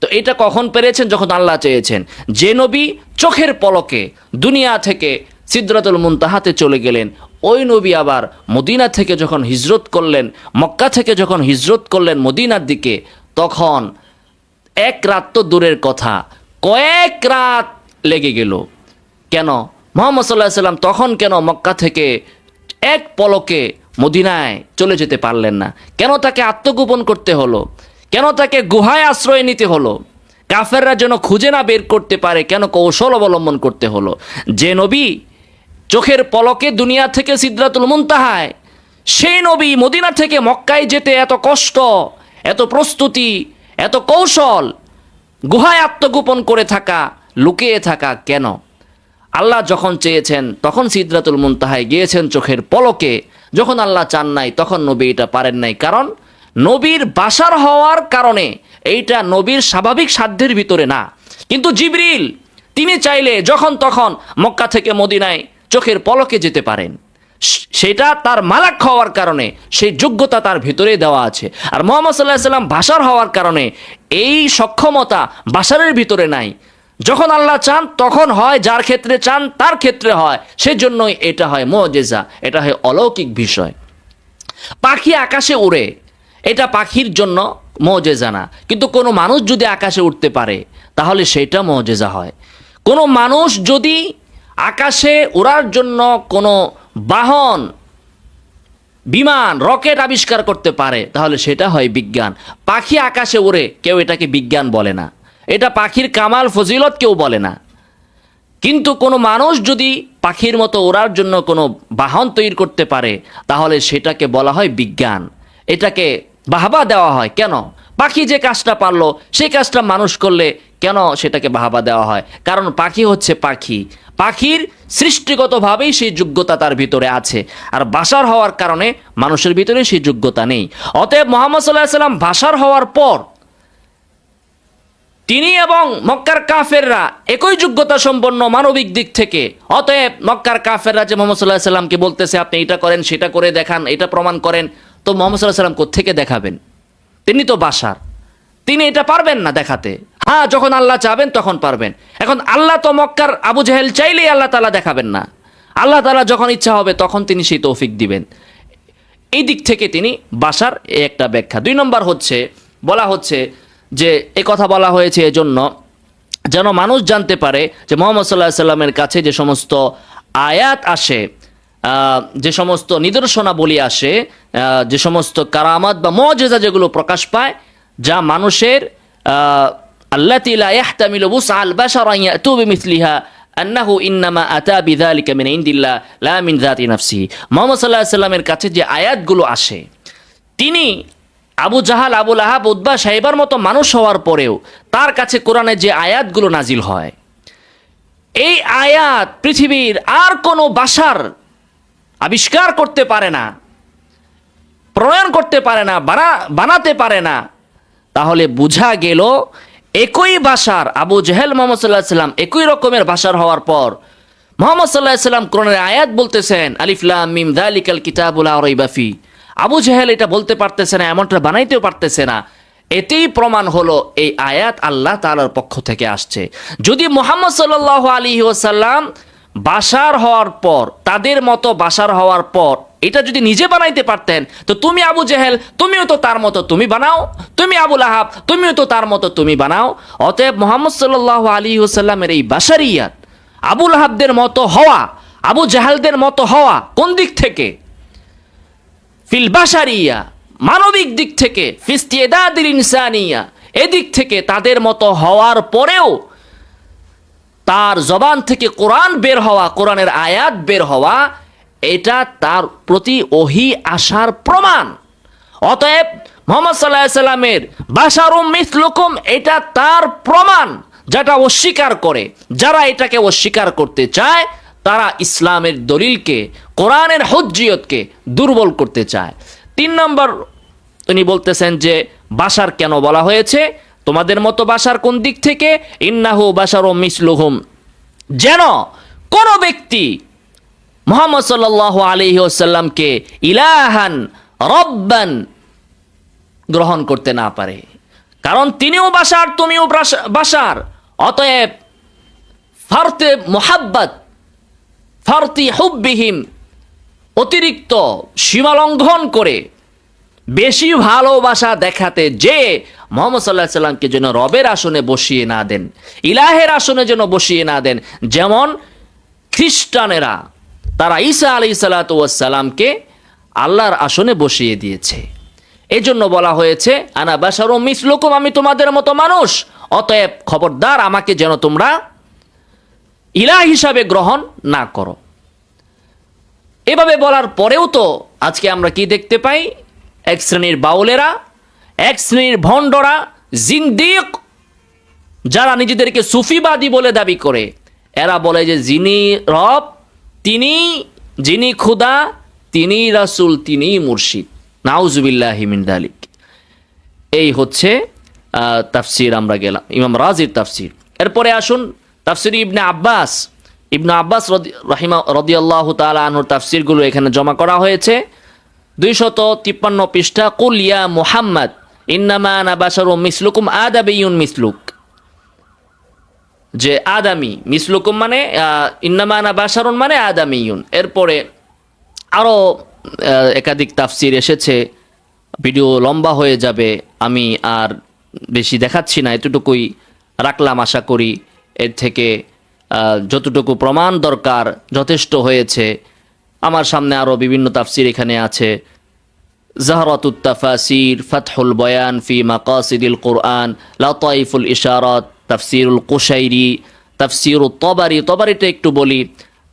A: তো এটা কখন পেরেছেন? যখন আল্লাহ চেয়েছেন। যে নবী চোখের পলকে দুনিয়া থেকে সিদরাতুল মুনতাহাতে চলে গেলেন, ওই নবী আবার মদিনা থেকে যখন হিজরত করলেন, মক্কা থেকে যখন হিজরত করলেন মদিনার দিকে, তখন এক রাত তো দূরের কথা, কয়েক রাত লেগে গেল। কেন? মুহাম্মদ সাল্লাল্লাহু আলাইহি ওয়াসাল্লাম তখন কেন মক্কা থেকে এক পলকে মদিনায় চলে যেতে পারলেন না? কেন তাকে আত্মগোপন করতে হলো? কেন তাকে গুহায় আশ্রয় নিতে হলো? কাফেররা যেন খুঁজে না বের করতে পারে, কেন কৌশল অবলম্বন করতে হলো? যে নবী চোখের পলকে দুনিয়া থেকে সিদরাতুল মুনতাহায়, সেই নবী মদিনা থেকে মক্কায় যেতে এত কষ্ট, এত প্রস্তুতি, এত কৌশল, গুহায় আত্মগোপন করে থাকা, লুকিয়ে থাকা কেন? আল্লাহ যখন চেয়েছেন তখন সিদরাতুল মুনতাহায় গিয়েছেন চোখের পলকে, যখন আল্লাহ চান নাই তখন নবী এটা পারেন নাই, কারণ নবীর বাশার হওয়ার কারণে এইটা নবীর স্বাভাবিক সাধ্যের ভিতরে না। কিন্তু জিবরিল তিনি চাইলে যখন তখন মক্কা থেকে মদিনায় চোখের পলকে যেতে পারেন, সেটা তার মালাক হওয়ার কারণে সেই যোগ্যতা তার ভিতরে দেওয়া আছে। আর মুহাম্মদ সাল্লাল্লাহু আলাইহি সাল্লাম বাশার হওয়ার কারণে এই সক্ষমতা বাশারের ভিতরে নাই। যখন আল্লাহ চান তখন হয়, যার ক্ষেত্রে চান তার ক্ষেত্রে হয়, সেজন্যই এটা হয় মুজিজা, এটা হয় অলৌকিক বিষয়। পাখি আকাশে উড়ে, এটা পাখির জন্য মুজিজা না, কিন্তু কোনো মানুষ যদি আকাশে উঠতে পারে তাহলে সেটা মুজিজা হয়। কোনো মানুষ যদি আকাশে উড়ার জন্য কোনো বাহন, বিমান, রকেট আবিষ্কার করতে পারে তাহলে সেটা হয় বিজ্ঞান। পাখি আকাশে উড়ে, কেউ এটাকে বিজ্ঞান বলে না, এটা পাখির কামাল ফজিলত কেউ বলে না। কিন্তু কোনো মানুষ যদি পাখির মতো ওড়ার জন্য কোনো বাহন তৈরি করতে পারে তাহলে সেটাকে বলা হয় বিজ্ঞান, এটাকে বাহবা দেওয়া হয়। কেন? পাখি যে কাজটা পারলো সেই কাজটা মানুষ করলে কেন সেটাকে বাহবা দেওয়া হয়? কারণ পাখি হচ্ছে পাখি, পাখির সৃষ্টিগতভাবেই সেই যোগ্যতা তার ভিতরে আছে, আর বাশার হওয়ার কারণে মানুষের ভিতরে সেই যোগ্যতা নেই। অতএব মুহাম্মদ সাল্লাল্লাহু আলাইহি সাল্লাম বাশার হওয়ার পর তিনি এবং মক্কার কাফেররা একই যোগ্যতা সম্পন্ন মানবিক দিক থেকে। অতএব মক্কার কাফেররা যে মুহাম্মদ সাল্লাল্লাহু আলাইহি সাল্লামকে বলতেছে আপনি এটা করেন, সেটা করে দেখান, এটা প্রমাণ করেন, তো মুহাম্মদ সাল্লাল্লাহু আলাইহি সাল্লাম কোত্থেকে দেখাবেন? তিনি তো বাশার, তিনি এটা পারবেন না দেখাতে। হ্যাঁ, যখন আল্লাহ চাবেন তখন পারবেন। এখন আল্লাহ তো মক্কার আবু জাহেল চাইলেই আল্লাহ তাআলা দেখাবেন না, আল্লাহ তাআলা যখন ইচ্ছা হবে তখন তিনি সেই তৌফিক দিবেন। এই দিক থেকে তিনি বাশার, এই একটা ব্যাখ্যা। 2 নম্বর হচ্ছে, বলা হচ্ছে যে এই কথা বলা হয়েছে এজন্য যেন মানুষ জানতে পারে যে মুহাম্মদ সাল্লাল্লাহু আলাইহি সাল্লামের কাছে যে সমস্ত আয়াত আসে, যে সমস্ত নিদর্শনাবলী আসে, যে সমস্ত কারামাত বা মুজিজা যেগুলো প্রকাশ পায়, যা মানুষের আল্লাতী লা ইয়াহতামিলু বুসআল বাশারা ইয়াতু বিমিসলিহা আন্নাহু ইন্নামা আতা বিযালিকা মিন ইনদিল্লাহ লা মিন যাতি নাফসিহি। মুহাম্মদ সাল্লাল্লাহু আলাইহি সাল্লামের কাছে যে আয়াতগুলো আসে, তিনি আবু জাহাল, আবু লাহাব, উতবা, সাইবার মতো মানুষ হওয়ার পরেও তার কাছে কোরআনে যে আয়াতগুলো নাজিল হয়, এই আয়াত পৃথিবীর আর কোনো বাশার আবিষ্কার করতে পারে না, প্রণয়ন করতে পারে না, বানাতে পারে না। তাহলে বোঝা গেল একই বাশার আবু জাহেল, মুহাম্মদ সাল্লাল্লাহু আলাইহি সাল্লাম একই রকমের বাশার হওয়ার পর মুহাম্মদ সাল্লাল্লাহু আলাইহি সাল্লাম কোরআনের আয়াত বলতেছেন আলিফ লাম মিম যালিকাল কিতাবু লা রাইবা ফি। আবু জাহেল এটা বলতে পারতেছে না, এমনটা বানাইতেও পারতেছে না। এতেই প্রমাণ হলো এই আয়াত আল্লাহ তাআলার পক্ষ থেকে আসছে। যদি মুহাম্মদ সাল্লাল্লাহু আলাইহি ওয়াসাল্লাম বাশার হওয়ার পর, তাদের মতো বাশার হওয়ার পর এটা যদি নিজে বানাইতে পারতেন, তো তুমি আবু জাহেল, তুমিও তো তার মতো তুমি বানাও, তুমি আবু লাহাব, তুমিও তো তার মতো তুমি বানাও। অতএব মুহাম্মদ সাল্লাল্লাহু আলাইহি ওয়াসাল্লামের এই বাশারিয়াত, আবু লাহাবদের মতো হওয়া, আবু জাহালদের মতো হওয়া, কোন দিক থেকে? ফিল বাশারিয়া, মানবিক দিক থেকে, ফিস্তিদাদিল ইনসানিয়া, এদিক থেকে তাদের মতো হওয়ার পরেও তার জবান থেকে কোরআন বের হওয়া, কোরআনের আয়াত বের হওয়া, এটা তার প্রতি ওহী আসার প্রমাণ। অতএব মুহাম্মদ সাল্লাল্লাহু আলাইহি সাল্লামের বাশারুম মিসলুকুম, এটা তার প্রমাণ, যেটা অস্বীকার করে। যারা এটাকে অস্বীকার করতে চায় তারা ইসলামের দলিলকে, কোরআনের হুজ্জিয়তকে দুর্বল করতে চায়। 3 নম্বর তিনি বলতেছেন যে বাশার কেন বলা হয়েছে, তোমাদের মতো বাশার কোন দিক থেকে? ইন্নাহু বাশারুম মিসলুহুম, যেন কোন ব্যক্তি মুহাম্মদ সাল্লাল্লাহু আলাইহি ওয়াসাল্লামকে ইলাহান রব্বান গ্রহণ করতে না পারে, কারণ তিনিও বাশার, তুমিও বাশার। অতএব ফারতে মুহাব্বত, ফারতি হুব্বিহিম, অতিরিক্ত সীমালঙ্ঘন করে বেশি ভালোবাসা দেখাতে যে মুহাম্মদ সাল্লাল্লাহু আলাইহি সাল্লামকে যেন রবের আসনে বসিয়ে না দেন, ইলাহের আসনে যেন বসিয়ে না দেন। যেমন খ্রিস্টানেরা তারা ঈসা আলাইহিস সালাতু ওয়াস সালামকে আল্লাহর আসনে বসিয়ে দিয়েছে। এজন্য বলা হয়েছে আনা বাশারুম মিসলুকুম, আমি তোমাদের মতো মানুষ, অতএব খবরদার আমাকে যেন তোমরা ইলাহ হিসাবে গ্রহণ না করো। এভাবে বলার পরেও তো আজকে আমরা কি দেখতে পাই? এক শ্রেণীর বাউলেরা, এক শ্রেণীর ভণ্ডরা, জিন্দিক, যারা নিজেদেরকে সুফিবাদী বলে দাবি করে, এরা বলে যে যিনি রব তিনি, যিনি খুদা তিনি, রাসূল তিনি, মুর্শিদ। নাউজুবিল্লাহি মিন যালিক। এই হচ্ছে তাফসির, আমরা গেলাম ইমাম রাজির তাফসির। এরপরে আসুন তাফসির ইবনে আব্বাস। ইবনে আব্বাস রাদিয়াল্লাহু তাআলা আনহুর তাফসিরগুলো এখানে জমা করা হয়েছে। 253 পৃষ্ঠা। কুল ইয়া মুহাম্মদ ইন্নামা আনা বাশারুম মিসলুকুম আদাবিয়ুন মিসলুক, যে আদামি, মিসলুকুম মানে ইন্নামা আনা বাশারুন মানে আদামিয়ুন। এরপরে আরও একাধিক তাফসির এসেছে, ভিডিও লম্বা হয়ে যাবে, আমি আর বেশি দেখাচ্ছি না, এতটুকুই রাখলাম। আশা করি এর থেকে যতটুকু প্রমাণ দরকার যথেষ্ট হয়েছে। আমার সামনে আরও বিভিন্ন তাফসির এখানে আছে। জাহরাতুত তাফাসির, ফাতহুল বয়ান ফি মাকাসিদিল কুরআন, লাতাইফুল ইশারাত, তাফসিরুল কুশাইরি, তাফসিরুত তবারি। তবারিটা একটু বলি,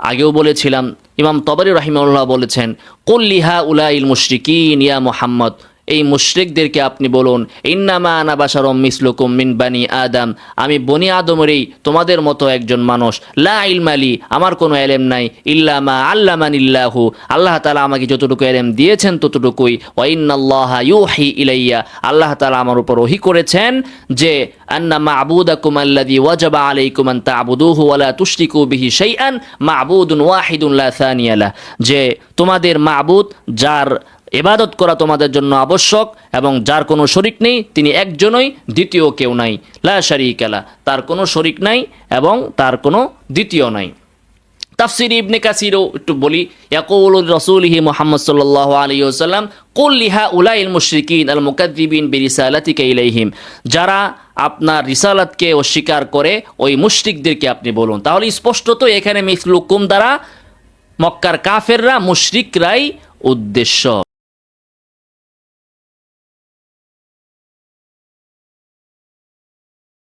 A: আগেও বলেছিলাম। ইমাম তবারি রাহিমাহুল্লাহ বলেছেন, কুল লিহা উলাইল মুশরিকিন ইয়া মুহাম্মদ, এই মুশরিকদেরকে আপনি বলুন, ইন্নামা আনা বাশারুম মিসলুকুম মিন বানি আদম, আমি বনি আদমেরই তোমাদের মতো একজন মানুষ। লা ইলমালি, আমার কোনো এলেম নাই। ইল্লা মা আল্লামানিল্লাহু, আল্লাহ তাআলা আমাকে যতটুকু এলেম দিয়েছেন ততটুকুই। ওয়া ইন্নাল্লাহা ইউহি ইলাইয়া, আল্লাহ তাআলা আমার উপর ওহী করেছেন যে আন্না মা'বুদাকুম আল্লাযী ওয়াজাবা আলাইকুম আন তা'বুদুহু ওয়া লা তুশরিকু বিহি শাইআন মা'বুদুন ওয়াহিদুন লা সানিয়া লাহ, যে তোমাদের মা'বুদ, যার ইবাদত করা তোমাদের জন্য আবশ্যক এবং যার কোনো শরিক নেই, তিনি একজনই, দ্বিতীয় কেউ নাই। লা শারীকা লাহ, তার কোনো শরিক নাই এবং তার কোনো দ্বিতীয় নাই। তাফসির ইবনে কাসিরও একটু বলি। ইয়াকুলু রাসূলিহি মুহাম্মদ সাল্লাল্লাহু আলাইহি ওয়াসাল্লাম কুল লিহা উলাইল মুশরিকিন আল মুকাযযিবিন বিরিসালাতিকা ইলাইহিম, যারা আপনার রিসালাতকে অস্বীকার করে ওই মুশরিকদেরকে আপনি বলুন। তাহলে স্পষ্টত এখানে মিসলুকুম দ্বারা মক্কার কাফেররা, মুশরিকরাই উদ্দেশ্য।